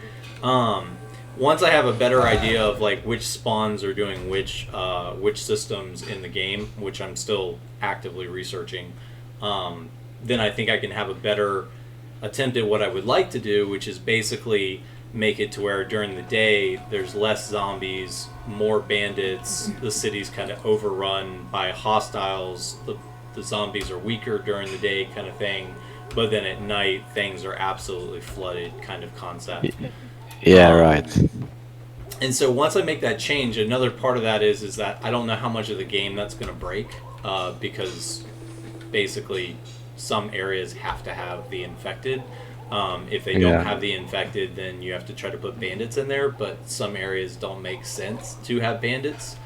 Once I have a better idea of like which spawns are doing which systems in the game, which I'm still actively researching, then I think I can have a better attempt at what I would like to do, which is basically make it to where during the day there's less zombies, more bandits, the city's kind of overrun by hostiles, the zombies are weaker during the day kind of thing, but then at night things are absolutely flooded kind of concept. Yeah, Um, right. and so once I make that change, another part of that is that I don't know how much of the game that's going to break, because basically some areas have to have the infected. If they don't Yeah. have the infected, then you have to try to put bandits in there. But some areas don't make sense to have bandits.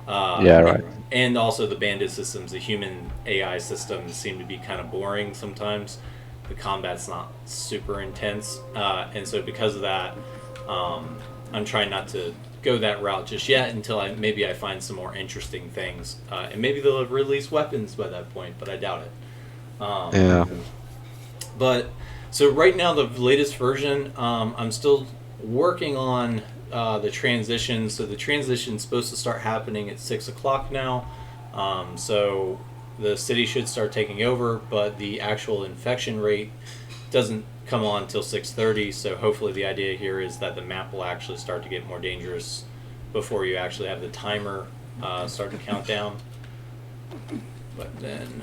Yeah, right. And also the bandit systems, the human AI systems seem to be kind of boring sometimes. The combat's not super intense, and so because of that, I'm trying not to go that route just yet until maybe I find some more interesting things, and maybe they'll release weapons by that point, but I doubt it. Yeah. But so right now, the latest version, I'm still working on the transition. So the transition's supposed to start happening at 6 o'clock now. So the city should start taking over, but the actual infection rate doesn't come on until 6:30. So hopefully, the idea here is that the map will actually start to get more dangerous before you actually have the timer start to count down. But then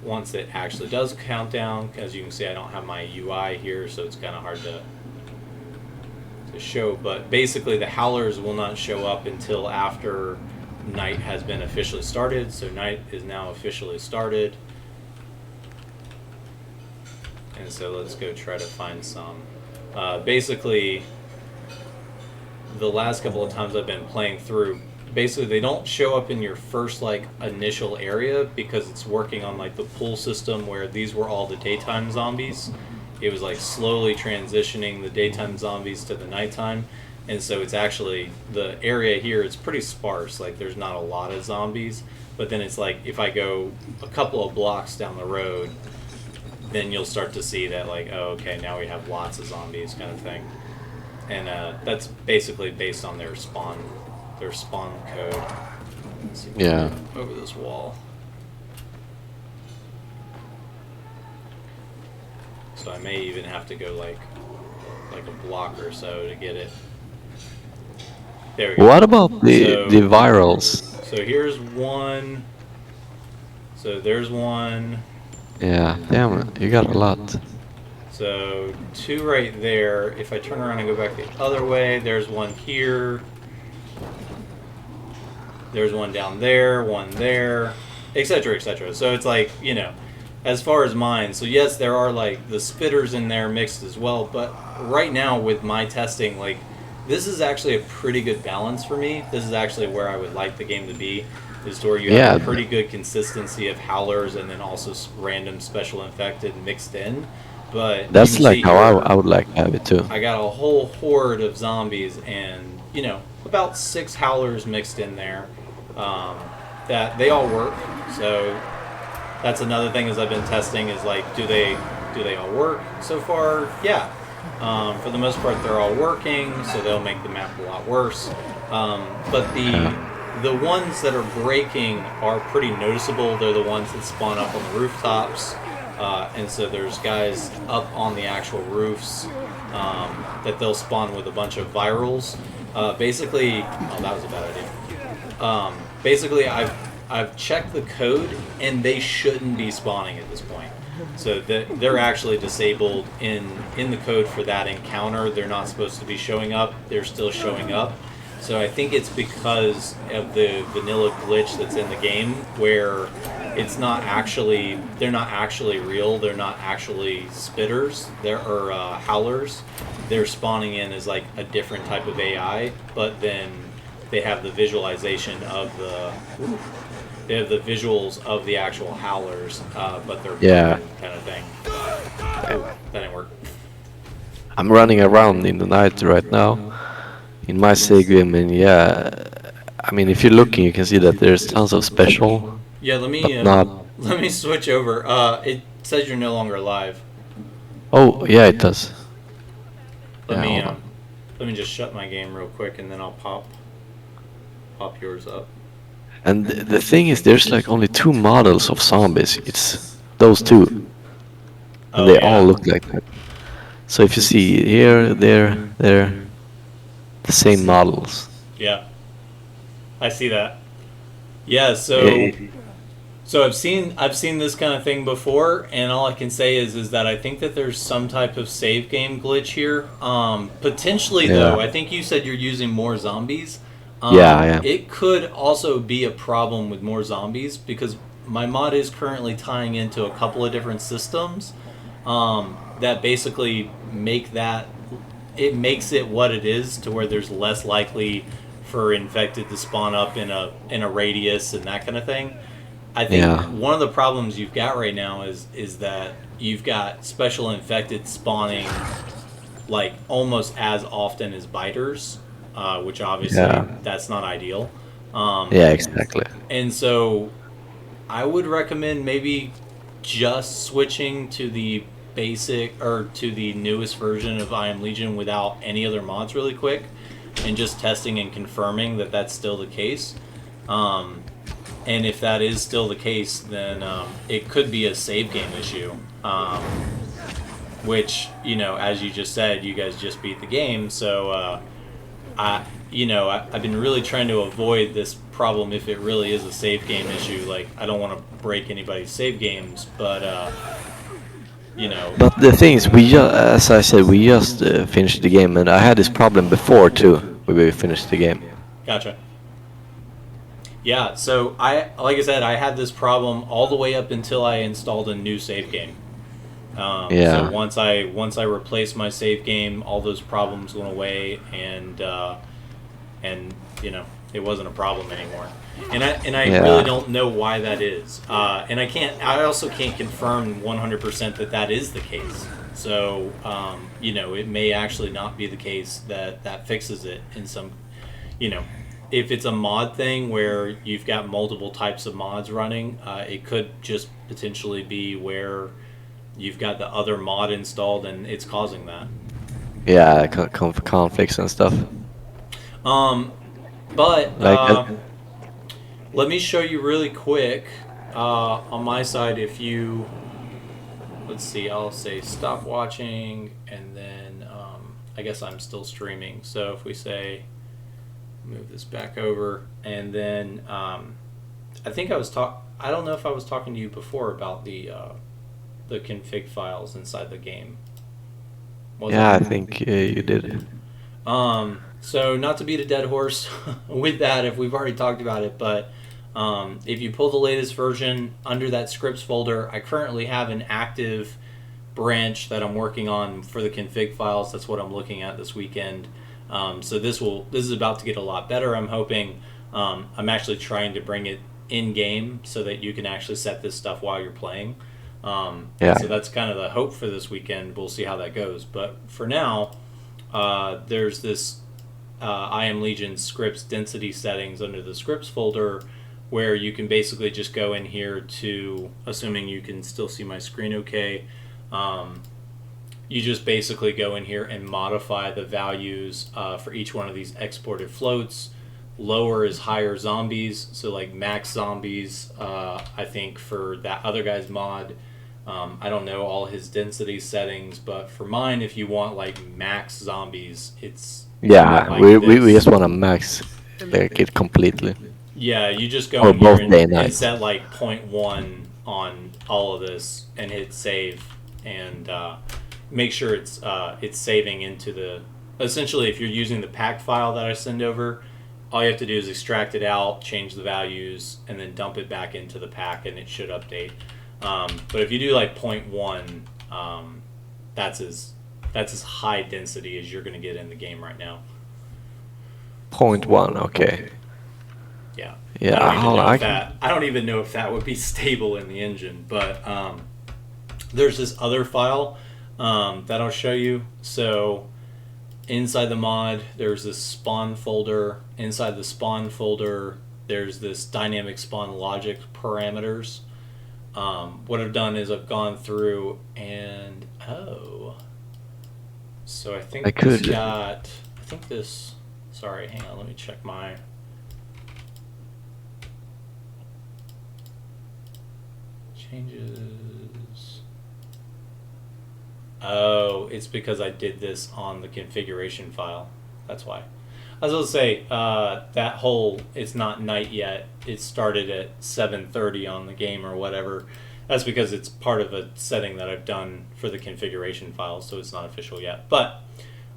once it actually does count down, as you can see, I don't have my UI here, so it's kind of hard to show. But basically, the Howlers will not show up until after night has been officially started. So night is now officially started. And so let's go try to find some. Basically, the last couple of times I've been playing through, basically they don't show up in your first like initial area because it's working on like the pull system where these were all the daytime zombies. It was like slowly transitioning the daytime zombies to the nighttime, and so it's actually the area here is pretty sparse. Like there's not a lot of zombies, but then it's like if I go a couple of blocks down the road, then you'll start to see that like, oh, okay, now we have lots of zombies kind of thing. And that's basically based on their spawn code. Let's see if we can Yeah. get over this wall. So I may even have to go like a block or so to get it. There we go. What about the So virals? so here's one. So there's one. Yeah, damn it, you got a lot. So two right there. If I turn around and go back the other way, there's one here. There's one down there, one there, etc., etc. So it's like, as far as mine. So yes, there are like the spitters in there mixed as well. But right now with my testing, like this is actually a pretty good balance for me. This is actually where I would like the game to be. Is to where you Yeah, have a pretty good consistency of howlers and then also random special infected mixed in. But you that's can like see how here, I would like to have it too. I got a whole horde of zombies and, about 6 howlers mixed in there. That they all work. So that's another thing as I've been testing is like, do they all work so far? Yeah. For the most part, they're all working, so they'll make the map a lot worse. But Yeah. the ones that are breaking are pretty noticeable. They're the ones that spawn up on the rooftops. And so there's guys up on the actual roofs that they'll spawn with a bunch of virals. Basically, oh, that was a bad idea. Basically, I've checked the code, and they shouldn't be spawning at this point. So they're actually disabled in the code for that encounter. They're not supposed to be showing up. They're still showing up. So I think it's because of the vanilla glitch that's in the game where they're not actually real. They're not actually spitters. Or howlers. They're spawning in as like a different type of AI, but then they have the visualization of they have the visuals of the actual howlers, but they're Yeah. broken kind of thing. Oh, that didn't work. I'm running around in the night right now in my save game, and yeah, I mean, if you're looking, you can see that there's tons of special, Yeah, let but me not. let me switch over. It says you're no longer live. Oh, yeah, it does. Let Yeah, me hold on. let me just shut my game real quick, and then I'll pop yours up. And the thing is, there's like only two models of zombies. It's those two, and Oh they all yeah, look like that. So if you see here, there, the same models. yeah, I see that. Yeah, Eh, so I've seen this kind of thing before, and all I can say is that I think that there's some type of save game glitch here. Potentially Yeah, though, I think you said you're using more zombies. yeah, I am. It could also be a problem with more zombies because my mod is currently tying into a couple of different systems that basically it makes it what it is to where there's less likely for infected to spawn up in a radius and that kind of thing. I think Yeah, one of the problems you've got right now is that you've got special infected spawning like almost as often as biters, which obviously yeah, that's not ideal. Um, yeah, exactly. and so I would recommend maybe just switching to the basic or to the newest version of I Am Legion without any other mods really quick and just testing and confirming that that's still the case. Um, and if that is still the case, then it could be a save game issue. Which, as you just said, you guys just beat the game. So I've been really trying to avoid this problem if it really is a save game issue. Like, I don't want to break anybody's save games, but you know, But the thing is, as I said, we just finished the game, and I had this problem before too, when we finished the game. gotcha. Yeah, so like I said, I had this problem all the way up until I installed a new save game. So Yeah, once I replaced my save game, all those problems went away, and it wasn't a problem anymore. And I really yeah, don't know why that is. And I also can't confirm 100% that is the case. So it may actually not be the case that fixes it in some, you know. If it's a mod thing where you've got multiple types of mods running, it could just potentially be where you've got the other mod installed and it's causing that. yeah, conflicts and stuff. Um, but Like, let me show you really quick on my side. If you let's see, I'll say stop watching, and then I guess I'm still streaming. So if we say move this back over, and then I think I don't know if I was talking to you before about the config files inside the game. Was Yeah, I? I think you did. So not to beat a dead horse with that, if we've already talked about it, but if you pull the latest version under that scripts folder, I currently have an active branch that I'm working on for the config files. That's what I'm looking at this weekend. So this is about to get a lot better. I'm hoping. I'm actually trying to bring it in game so that you can actually set this stuff while you're playing. Yeah. So that's kind of the hope for this weekend. We'll see how that goes. But for now, there's this I Am Legion scripts density settings under the scripts folder where you can basically just go in here to, assuming you can still see my screen okay, you just basically go in here and modify the values for each one of these exported floats. Lower is higher zombies, so like max zombies, I think for that other guy's mod, I don't know all his density settings, but for mine, if you want like max zombies, it's Yeah, like we this. just want to max like it completely. Yeah, you just go Or in here both day and and night. set like 0.1 on all of this and hit save and make sure it's saving into the. Essentially, if you're using the pack file that I send over, all you have to do is extract it out, change the values, and then dump it back into the pack, and it should update. But if you do like 0.1, that's as high density as you're going to get in the game right now. 0.1, okay. Yeah. Yeah, I don't even know if that would be stable in the engine, but there's this other file that I'll show you. So inside the mod, there's this spawn folder. Inside the spawn folder, there's this dynamic spawn logic parameters. What I've done is I've gone through and so I think this. Sorry, hang on. Let me check my. Changes. Oh, it's because I did this on the configuration file. That's why. I was going to say that whole it's not night yet. It started at 7:30 on the game or whatever. That's because it's part of a setting that I've done for the configuration file, so it's not official yet. But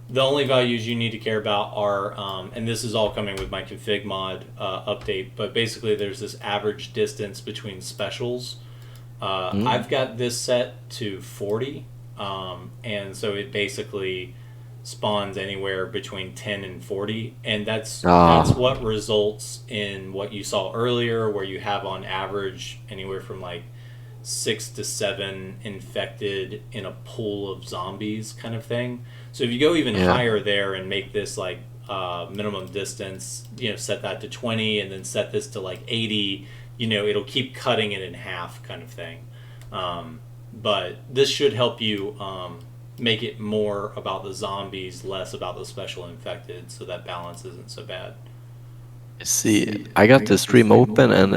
the only values you need to care about are, and this is all coming with my config mod update. But basically, there's this average distance between specials. I've got this set to 40, and so it basically spawns anywhere between 10 and 40, and that's what results in what you saw earlier, where you have on average anywhere from like 6 to 7 infected in a pool of zombies kind of thing. So if you go even higher there and make this like minimum distance, set that to 20 and then set this to like 80, it'll keep cutting it in half kind of thing. But this should help you make it more about the zombies, less about the special infected, so that balance isn't so bad. See, I got the stream open, and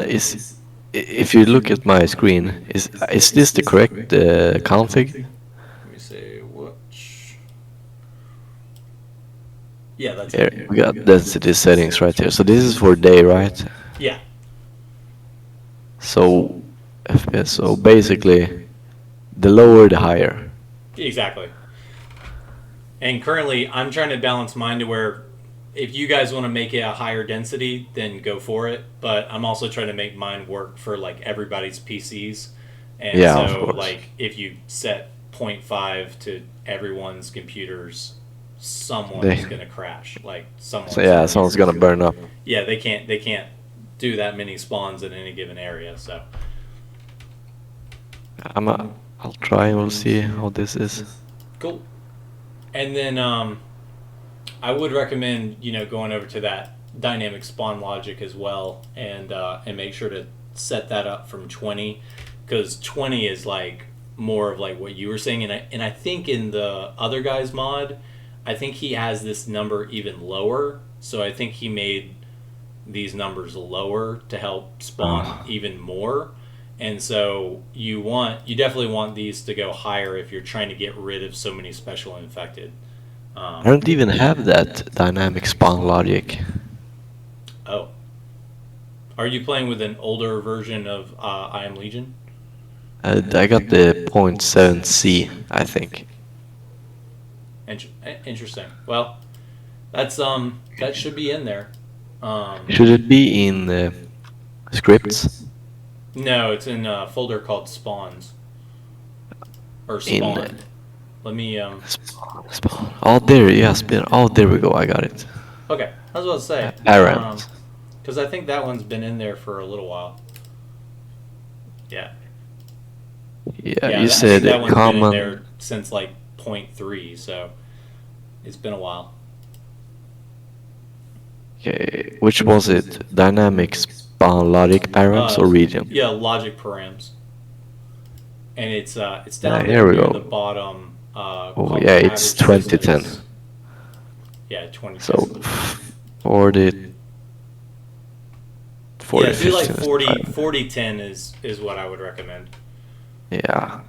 if you look at my screen, is this the correct config? Let me say watch. Yeah, that's Here, it. we got density settings right here. So this is for day, right? Yeah. So FPS. So basically, the lower the higher. Exactly. And currently, I'm trying to balance mine to where if you guys want to make it a higher density, then go for it. But I'm also trying to make mine work for like everybody's PCs. And Yeah, of so, course. like, if you set 0.5 to everyone's computers, someone is going to crash. Like, someone. So yeah, someone's gonna burn up. Yeah, they can't do that many spawns in any given area. So. I'll try and we'll see how this is. Cool. And then I would recommend going over to that dynamic spawn logic as well, and make sure to set that up from 20, because 20 is like more of like what you were saying, and I think in the other guy's mod, I think he has this number even lower. So I think he made these numbers lower to help spawn even more. And so you definitely want these to go higher if you're trying to get rid of so many special infected. I Um, don't even have that dynamic spawn logic. oh, are you playing with an older version of I Am Legion? I got the point 0.7c, I think. Interesting. Well, that should be in there. Should it be in scripts? No, it's in a folder called Spawns or In Spawned. Let me spawn. Oh, there, yeah, spin. Oh, there we go. I got it. Okay, I was about to say Parent. because I think that one's been in there for a little while. Yeah, Yeah, yeah, you I think said that one's been in common. there since like point 0.3, so it's been a while. Okay, which was it? Dynamic spawn logic params Uh, or region? yeah, logic params, and it's Yeah, down there here we near the go. bottom Oh, called yeah, the it's average 2010. distance. Yeah, 2010. So 40, Yeah, 40, do like 15 is 40, fine. 40 10 is what I would recommend. Yeah.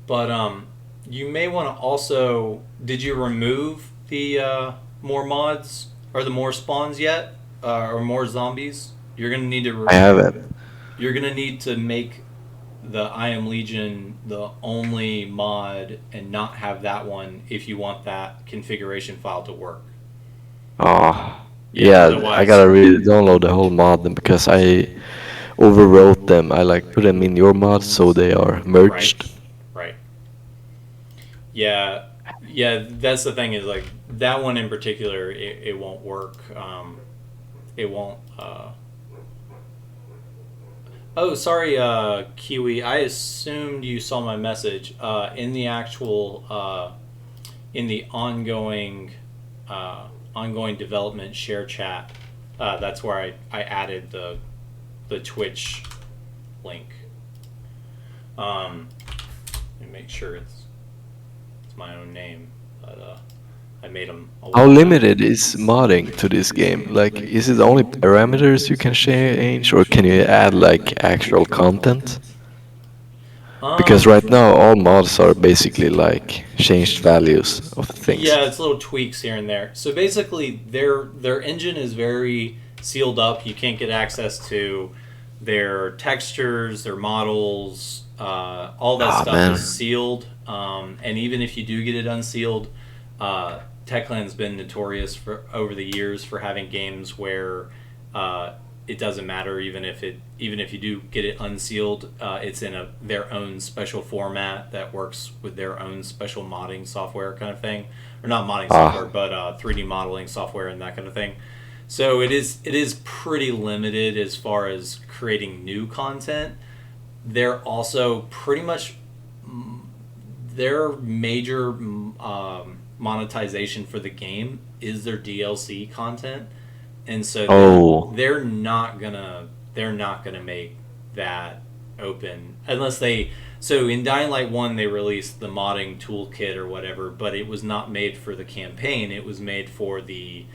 But you may want to also. Did you remove the more mods or the more spawns yet, or more zombies? You're gonna need to. I have it. You're gonna need to make the I Am Legion the only mod and not have that one if you want that configuration file to work. Oh, Yeah. yeah, I Otherwise, gotta really download the whole mod then because I overwrote them. I like put them in your mod so they are right, merged. right. Yeah, yeah. That's the thing is like that one in particular, it won't work. It won't. Oh, sorry, Kiwi. I assumed you saw my message. In the actual, in the ongoing development share chat. That's where I added the Twitch link. Let me make sure it's my own name, but I made them a How while back. limited is modding to this game? Like, is it only parameters you can change, or can you add like actual content? Because Um, right now all mods are basically like changed values of things. yeah, it's little tweaks here and there. So basically, their engine is very sealed up. You can't get access to their textures, their models. All that Ah, stuff is man. sealed. And even if you do get it unsealed, Techland's been notorious for over the years for having games where it doesn't matter even if you do get it unsealed, it's in their own special format that works with their own special modding software kind of thing, or not modding software, Ah, but 3D modeling software and that kind of thing. So it is pretty limited as far as creating new content. They're also pretty much their major monetization for the game is their DLC content, and so oh, they're not gonna make that open unless they. So in Dying Light 1 they released the modding toolkit or whatever, but it was not made for the campaign. It was made for the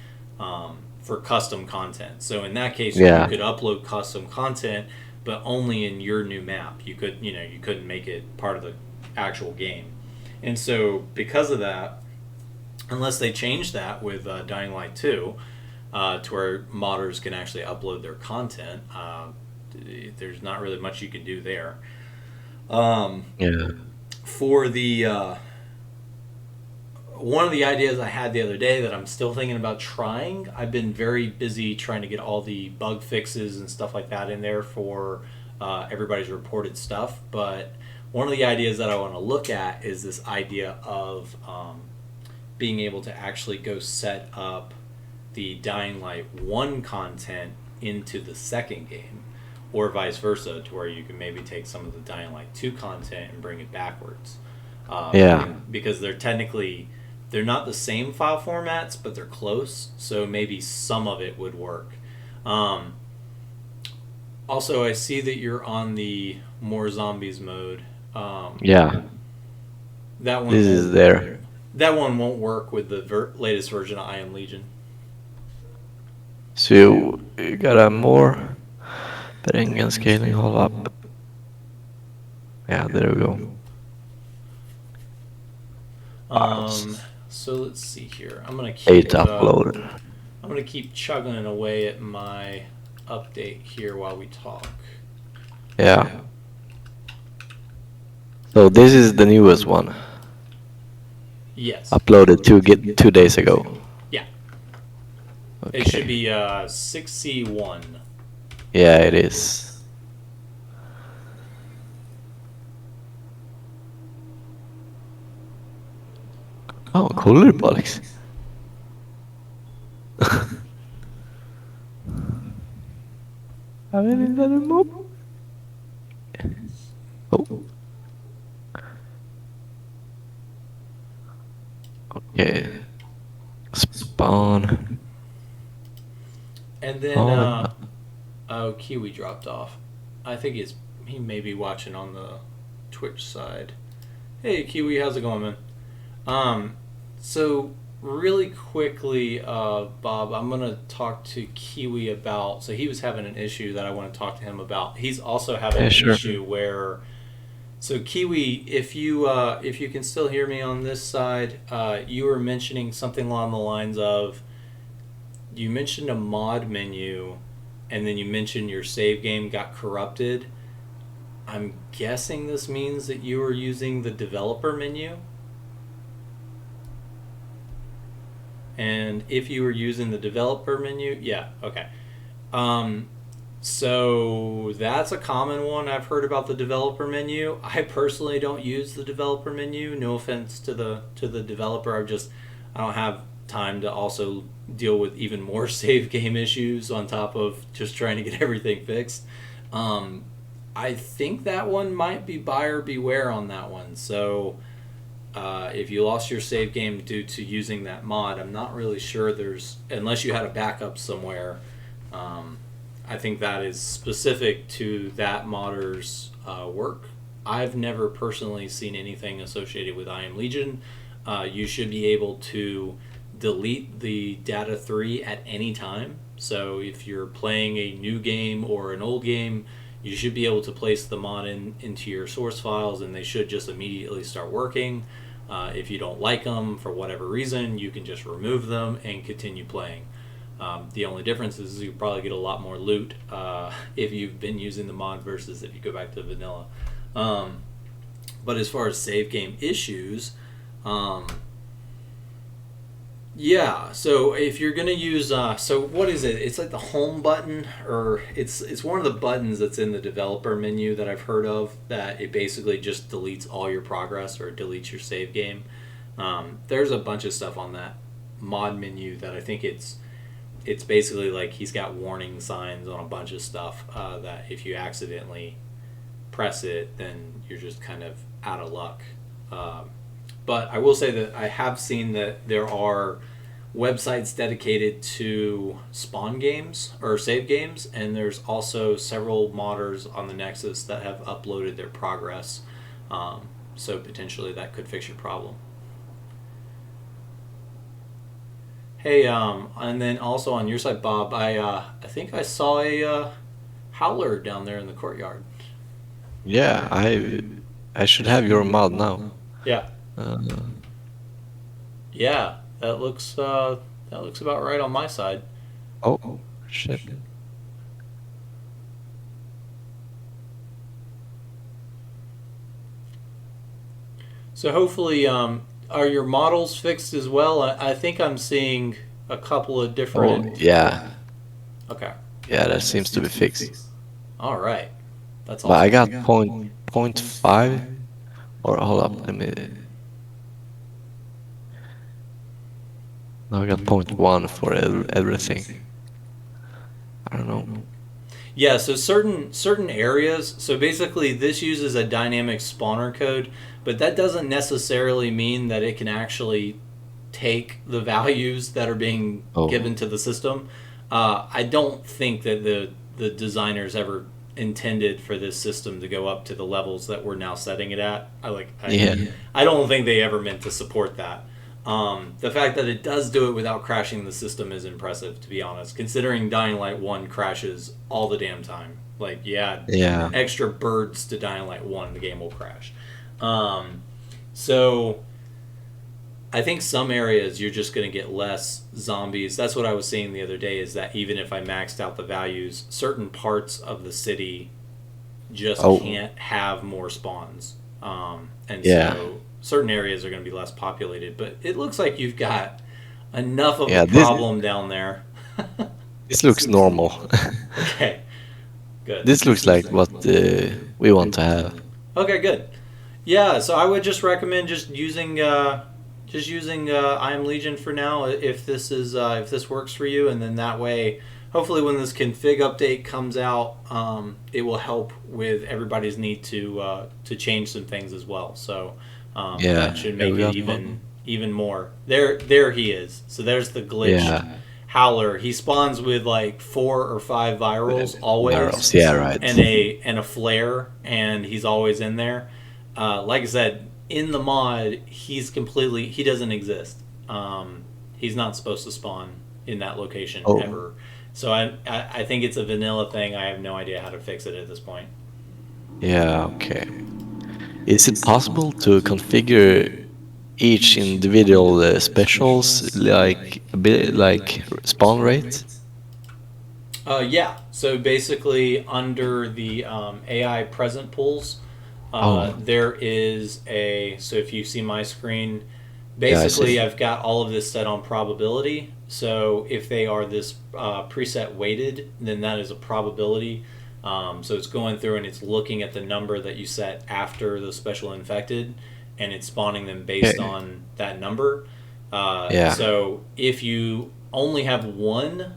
for custom content. So in that case you yeah. could upload custom content, but only in your new map. You couldn't make it part of the actual game. And so because of that, unless they change that with Dying Light 2, to where modders can actually upload their content, there's not really much you can do there. Um, Yeah. for the one of the ideas I had the other day that I'm still thinking about trying, I've been very busy trying to get all the bug fixes and stuff like that in there for everybody's reported stuff. But one of the ideas that I want to look at is this idea of being able to actually go set up the Dying Light 1 content into the second game, or vice versa, to where you can maybe take some of the Dying Light 2 content and bring it backwards. Yeah. Because they're not the same file formats, but they're close, so maybe some of it would work. Um, Also, I see that you're on the more zombies mode. Um, Yeah. that one This won't is there. that one won't work with the latest version of I Am Legion. So you got a more betting and scaling all up. Yeah, there we go. Um, so let's see here. Eight uploaded. I'm gonna keep chugging away at my update here while we talk. Yeah. So this is the newest one. Yes. Uploaded 2 days ago. Yeah. It should Okay. be 6C1. Yeah, it is. Oh, cooler bollocks. A ver, el mob. Oh, okay. Spawn. And then Oh, my God. oh, Kiwi dropped off. I think he may be watching on the Twitch side. Hey Kiwi, how's it going, man? Um, so really quickly, Bob, I'm gonna talk to Kiwi about. So he was having an issue that I want to talk to him about. He's also having Yeah, an sure. issue where. So Kiwi, if you can still hear me on this side, you were mentioning something along the lines of you mentioned a mod menu, and then you mentioned your save game got corrupted. I'm guessing this means that you were using the developer menu. And if you were using the developer menu, yeah, okay. Um, so that's a common one I've heard about the developer menu. I personally don't use the developer menu. No offense to the developer. I don't have time to also deal with even more save game issues on top of just trying to get everything fixed. Um, I think that one might be buyer beware on that one. So if you lost your save game due to using that mod, I'm not really sure there's, unless you had a backup somewhere. Um, I think that is specific to that modder's work. I've never personally seen anything associated with I Am Legion. You should be able to delete the data 3 at any time. So if you're playing a new game or an old game, you should be able to place the mod into your source files and they should just immediately start working. If you don't like them for whatever reason, you can just remove them and continue playing. The only difference is you probably get a lot more loot if you've been using the mod versus if you go back to vanilla. Um, but as far as save game issues, um, yeah. So if you're gonna use, so what is it? It's like the home button, or it's one of the buttons that's in the developer menu that I've heard of. That it basically just deletes all your progress or deletes your save game. There's a bunch of stuff on that mod menu that I think it's basically like he's got warning signs on a bunch of stuff that if you accidentally press it, then you're just kind of out of luck. Um, but I will say that I have seen that there are websites dedicated to spawn games or save games, and there's also several modders on the Nexus that have uploaded their progress. So potentially that could fix your problem. Hey, and then also on your side, Bob, I think I saw a howler down there in the courtyard. Yeah, I should have your mod now. Yeah, Uh, yeah, that looks about right on my side. oh, shit. So hopefully, are your models fixed as well? I think I'm seeing a couple of Oh, different. yeah. Okay, Yeah, that seems to be fixed. all right, that's But I awesome. got point 5 or hold up, let me. No, I got point 1 for everything. I don't know. Yeah, so certain areas. So basically, this uses a dynamic spawner code, but that doesn't necessarily mean that it can actually take the values that are being Oh, given to the system. I don't think that the designers ever intended for this system to go up to the levels that we're now setting it at. yeah. I don't think they ever meant to support that. The fact that it does do it without crashing the system is impressive, to be honest, considering Dying Light 1 crashes all the damn time. Like, yeah, Yeah. extra birds to Dying Light 1, the game will crash. Um, so I think some areas you're just going to get less zombies. That's what I was saying the other day, is that even if I maxed out the values, certain parts of the city just Oh, can't have more spawns. And yeah. so certain areas are going to be less populated. But it looks like you've got enough of a Yeah, this problem down there. this looks normal. Okay, good. This looks like what we want to have. Okay, good. Yeah, so I would just recommend just using I Am Legion for now if this works for you, and then that way, hopefully, when this config update comes out, it will help with everybody's need to change some things as well. So that Yeah, should yeah, make we it got one. even more. There he is. So there's the glitched Yeah, Howler. He spawns with like 4 or 5 virals always, barrels. Yeah, right. and a flare, and he's always in there. Like I said, in the mod, he doesn't exist. He's not supposed to spawn in that location Oh, ever. So I think it's a vanilla thing. I have no idea how to fix it at this point. yeah, okay. Is it possible to configure each individual specials like a bit like spawn rate? Yeah. So basically, under the AI present pools, Oh, there is a. So if you see my screen, yeah, I see. basically I've got all of this set on probability. So if they are this preset weighted, then that is a probability. So it's going through and it's looking at the number that you set after the special infected, and it's spawning them based Okay. on that number. Yeah. So if you only have one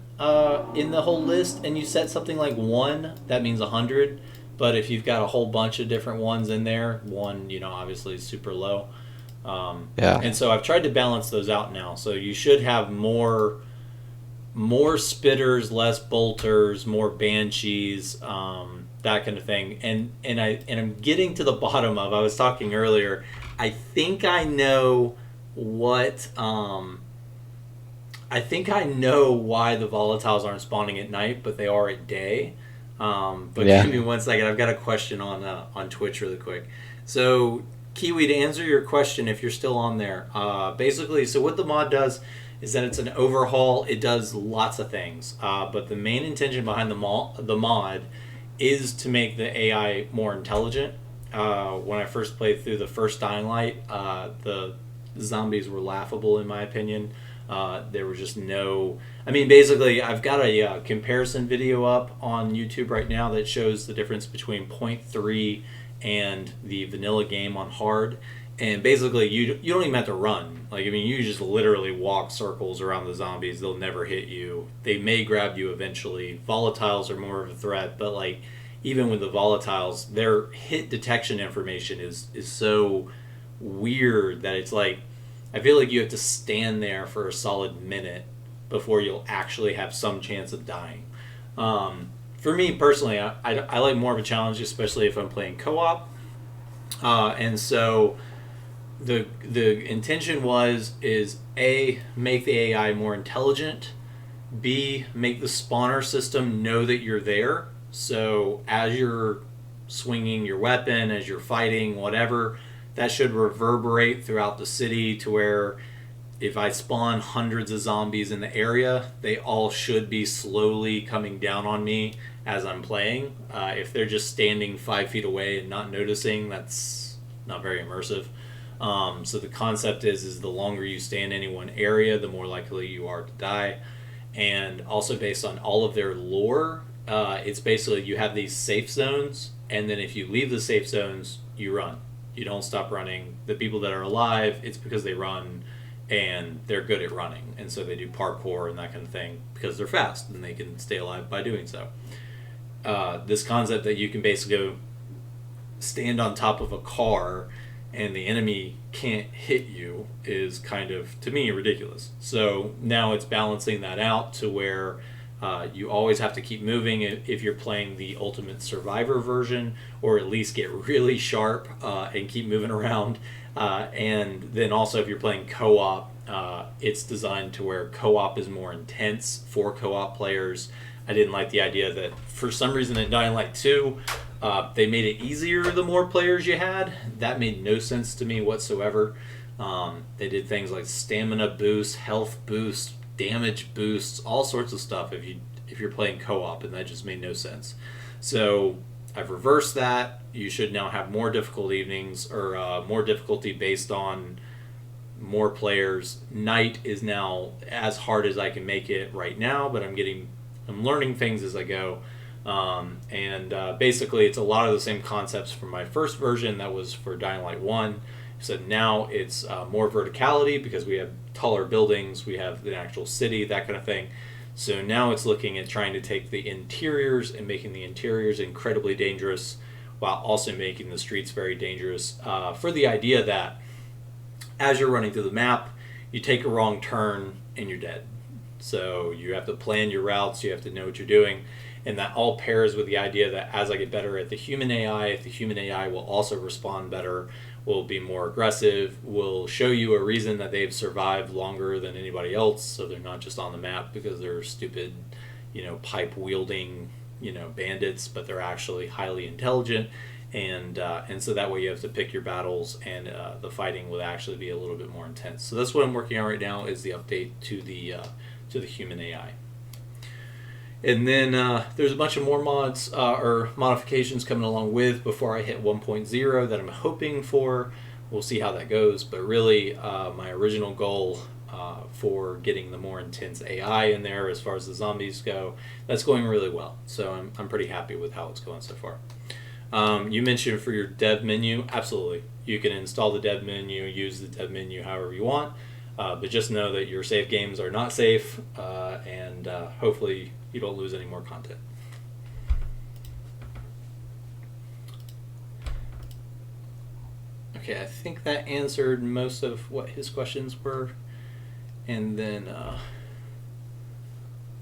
in the whole list and you set something like one, that means 100. But if you've got a whole bunch of different ones in there, one, obviously is super low. Yeah. And so I've tried to balance those out now. So you should have more spitters, less bolters, more banshees, that kind of thing. And I'm getting to the bottom of. I was talking earlier. I think I know what. I think I know why the volatiles aren't spawning at night, but they are at day. But Yeah. give me one second. I've got a question on Twitch really quick. So Kiwi, to answer your question, if you're still on there, basically, so what the mod does is that it's an overhaul. It does lots of things, but the main intention behind the mod is to make the AI more intelligent. When I first played through the first Dying Light, the zombies were laughable in my opinion. There was just no. I mean, basically, I've got a comparison video up on YouTube right now that shows the difference between point 0.3 and the vanilla game on hard. And basically, you don't even have to run. Like, I mean, you just literally walk circles around the zombies. They'll never hit you. They may grab you eventually. Volatiles are more of a threat, but like even with the volatiles, their hit detection information is so weird that it's like I feel like you have to stand there for a solid minute before you'll actually have some chance of dying. For me personally, I like more of a challenge, especially if I'm playing co-op. And so the intention is A, make the AI more intelligent, B, make the spawner system know that you're there. So as you're swinging your weapon, as you're fighting, whatever, that should reverberate throughout the city to where if I spawn hundreds of zombies in the area, they all should be slowly coming down on me as I'm playing. If they're just standing 5 feet away and not noticing, that's not very immersive. So the concept is the longer you stay in any one area, the more likely you are to die. And also based on all of their lore, it's basically you have these safe zones, and then if you leave the safe zones, you run. You don't stop running. The people that are alive, it's because they run and they're good at running, and so they do parkour and that kind of thing because they're fast and they can stay alive by doing so. This concept that you can basically go stand on top of a car and the enemy can't hit you is kind of, to me, ridiculous. So now it's balancing that out to where You always have to keep moving if you're playing the Ultimate Survivor version, or at least get really sharp and keep moving around. And then also, if you're playing co op, it's designed to where co op is more intense for co op players. I didn't like the idea that for some reason in Dying Light 2, they made it easier the more players you had. That made no sense to me whatsoever. They did things like stamina boosts, health boosts, damage boosts, all sorts of stuff if you're playing co-op, and that just made no sense. So I've reversed that. You should now have more difficult evenings, or more difficulty based on more players. Night is now as hard as I can make it right now, but I'm learning things as I go. And basically, it's a lot of the same concepts from my first version that was for Dying Light 1. So now it's more verticality because we have taller buildings, we have the actual city, that kind of thing. So now it's looking at trying to take the interiors and making the interiors incredibly dangerous while also making the streets very dangerous, for the idea that as you're running through the map, you take a wrong turn and you're dead. So you have to plan your routes, you have to know what you're doing, and that all pairs with the idea that as I get better at the human AI, the human AI will also respond better, will be more aggressive, will show you a reason that they've survived longer than anybody else, so they're not just on the map because they're stupid, pipe wielding, bandits, but they're actually highly intelligent, and so that way you have to pick your battles, and the fighting will actually be a little bit more intense. So that's what I'm working on right now, is the update to the human AI. And then there's a bunch of more mods or modifications coming along with before I hit 1.0 that I'm hoping for. We'll see how that goes. But really, my original goal for getting the more intense AI in there as far as the zombies go, that's going really well. So I'm pretty happy with how it's going so far. You mentioned for your dev menu, absolutely. You can install the dev menu, use the dev menu however you want. But just know that your save games are not safe, and hopefully you don't lose any more content. Okay, I think that answered most of what his questions were. And then,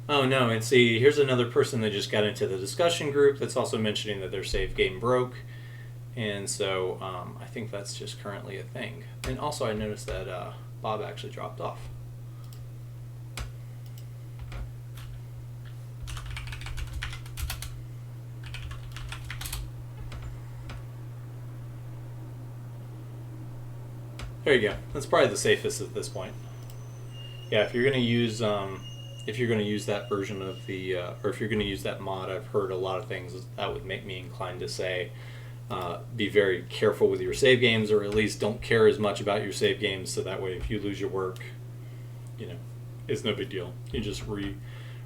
oh no, and see, here's another person that just got into the discussion group that's also mentioning that their save game broke. And so I think that's just currently a thing. And also, I noticed that Bob actually dropped off. There you go. That's probably the safest at this point. Yeah, if you're gonna use that version of the, or if you're gonna use that mod, I've heard a lot of things that would make me inclined to say, be very careful with your save games, or at least don't care as much about your save games, so that way if you lose your work, it's no big deal. You just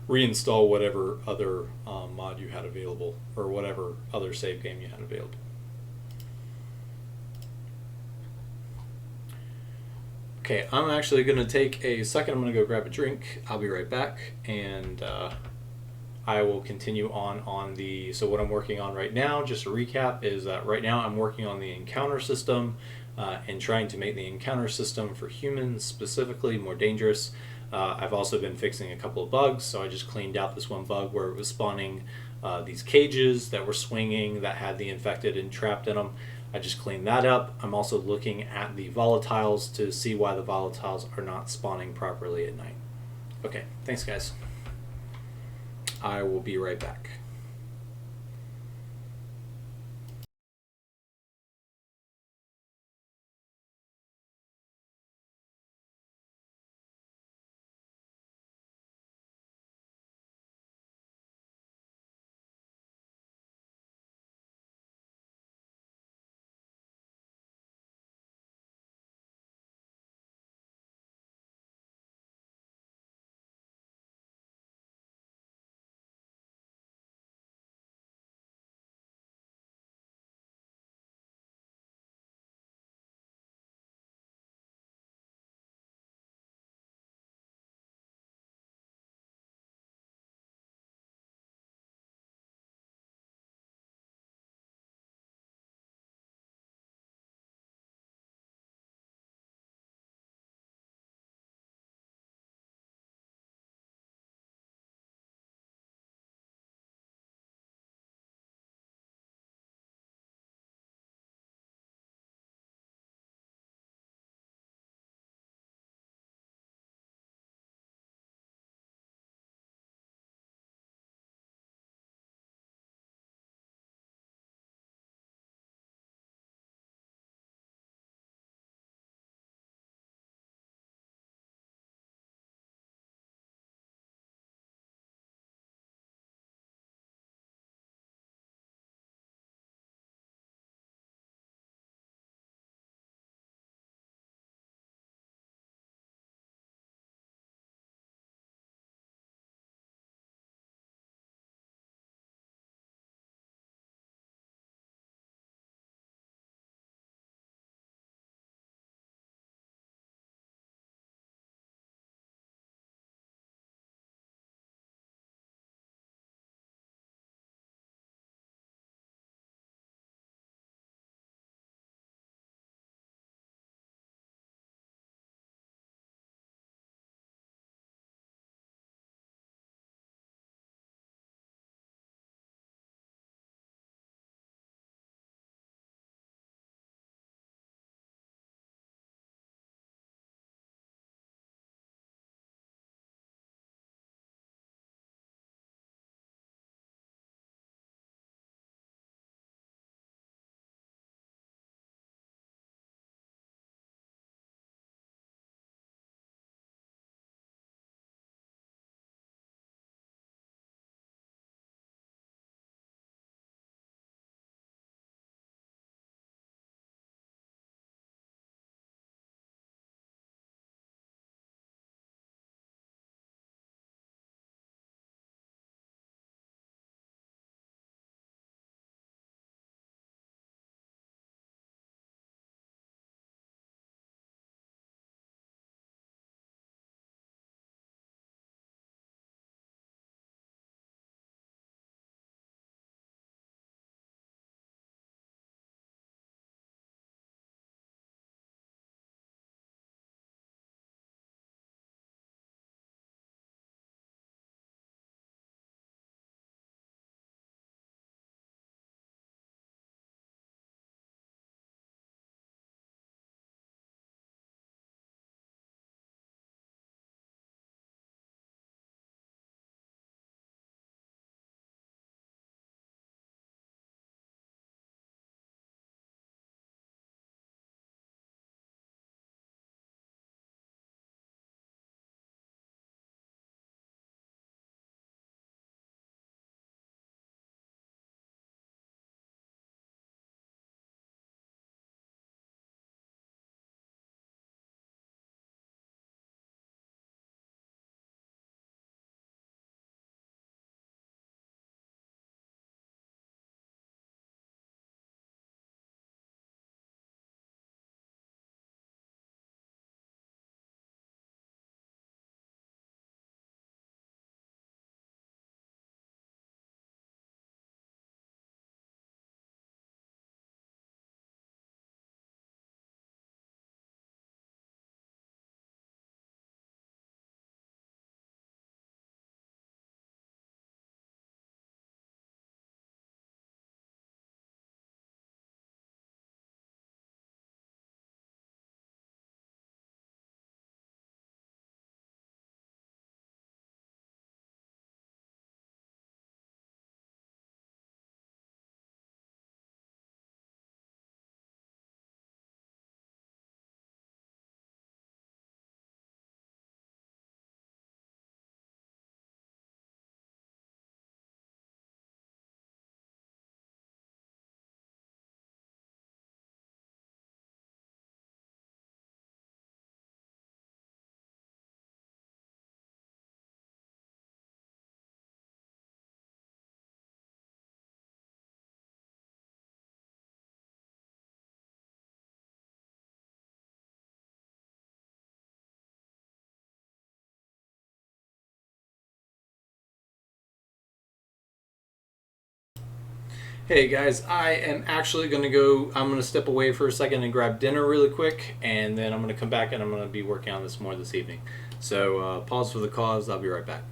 reinstall whatever other mod you had available, or whatever other save game you had available. Okay, I'm actually going to take a second. I'm going to go grab a drink. I'll be right back, and I will continue on the. So what I'm working on right now, just to recap, is that right now I'm working on the encounter system and trying to make the encounter system for humans specifically more dangerous. I've also been fixing a couple of bugs, so I just cleaned out this one bug where it was spawning these cages that were swinging that had the infected entrapped in them. I just cleaned that up. I'm also looking at the volatiles to see why the volatiles are not spawning properly at night. Okay, thanks guys. I will be right back. Hey guys, I am actually going to go. I'm going to step away for a second and grab dinner really quick, and then I'm going to come back and I'm going to be working on this more this evening. So pause for the cause. I'll be right back.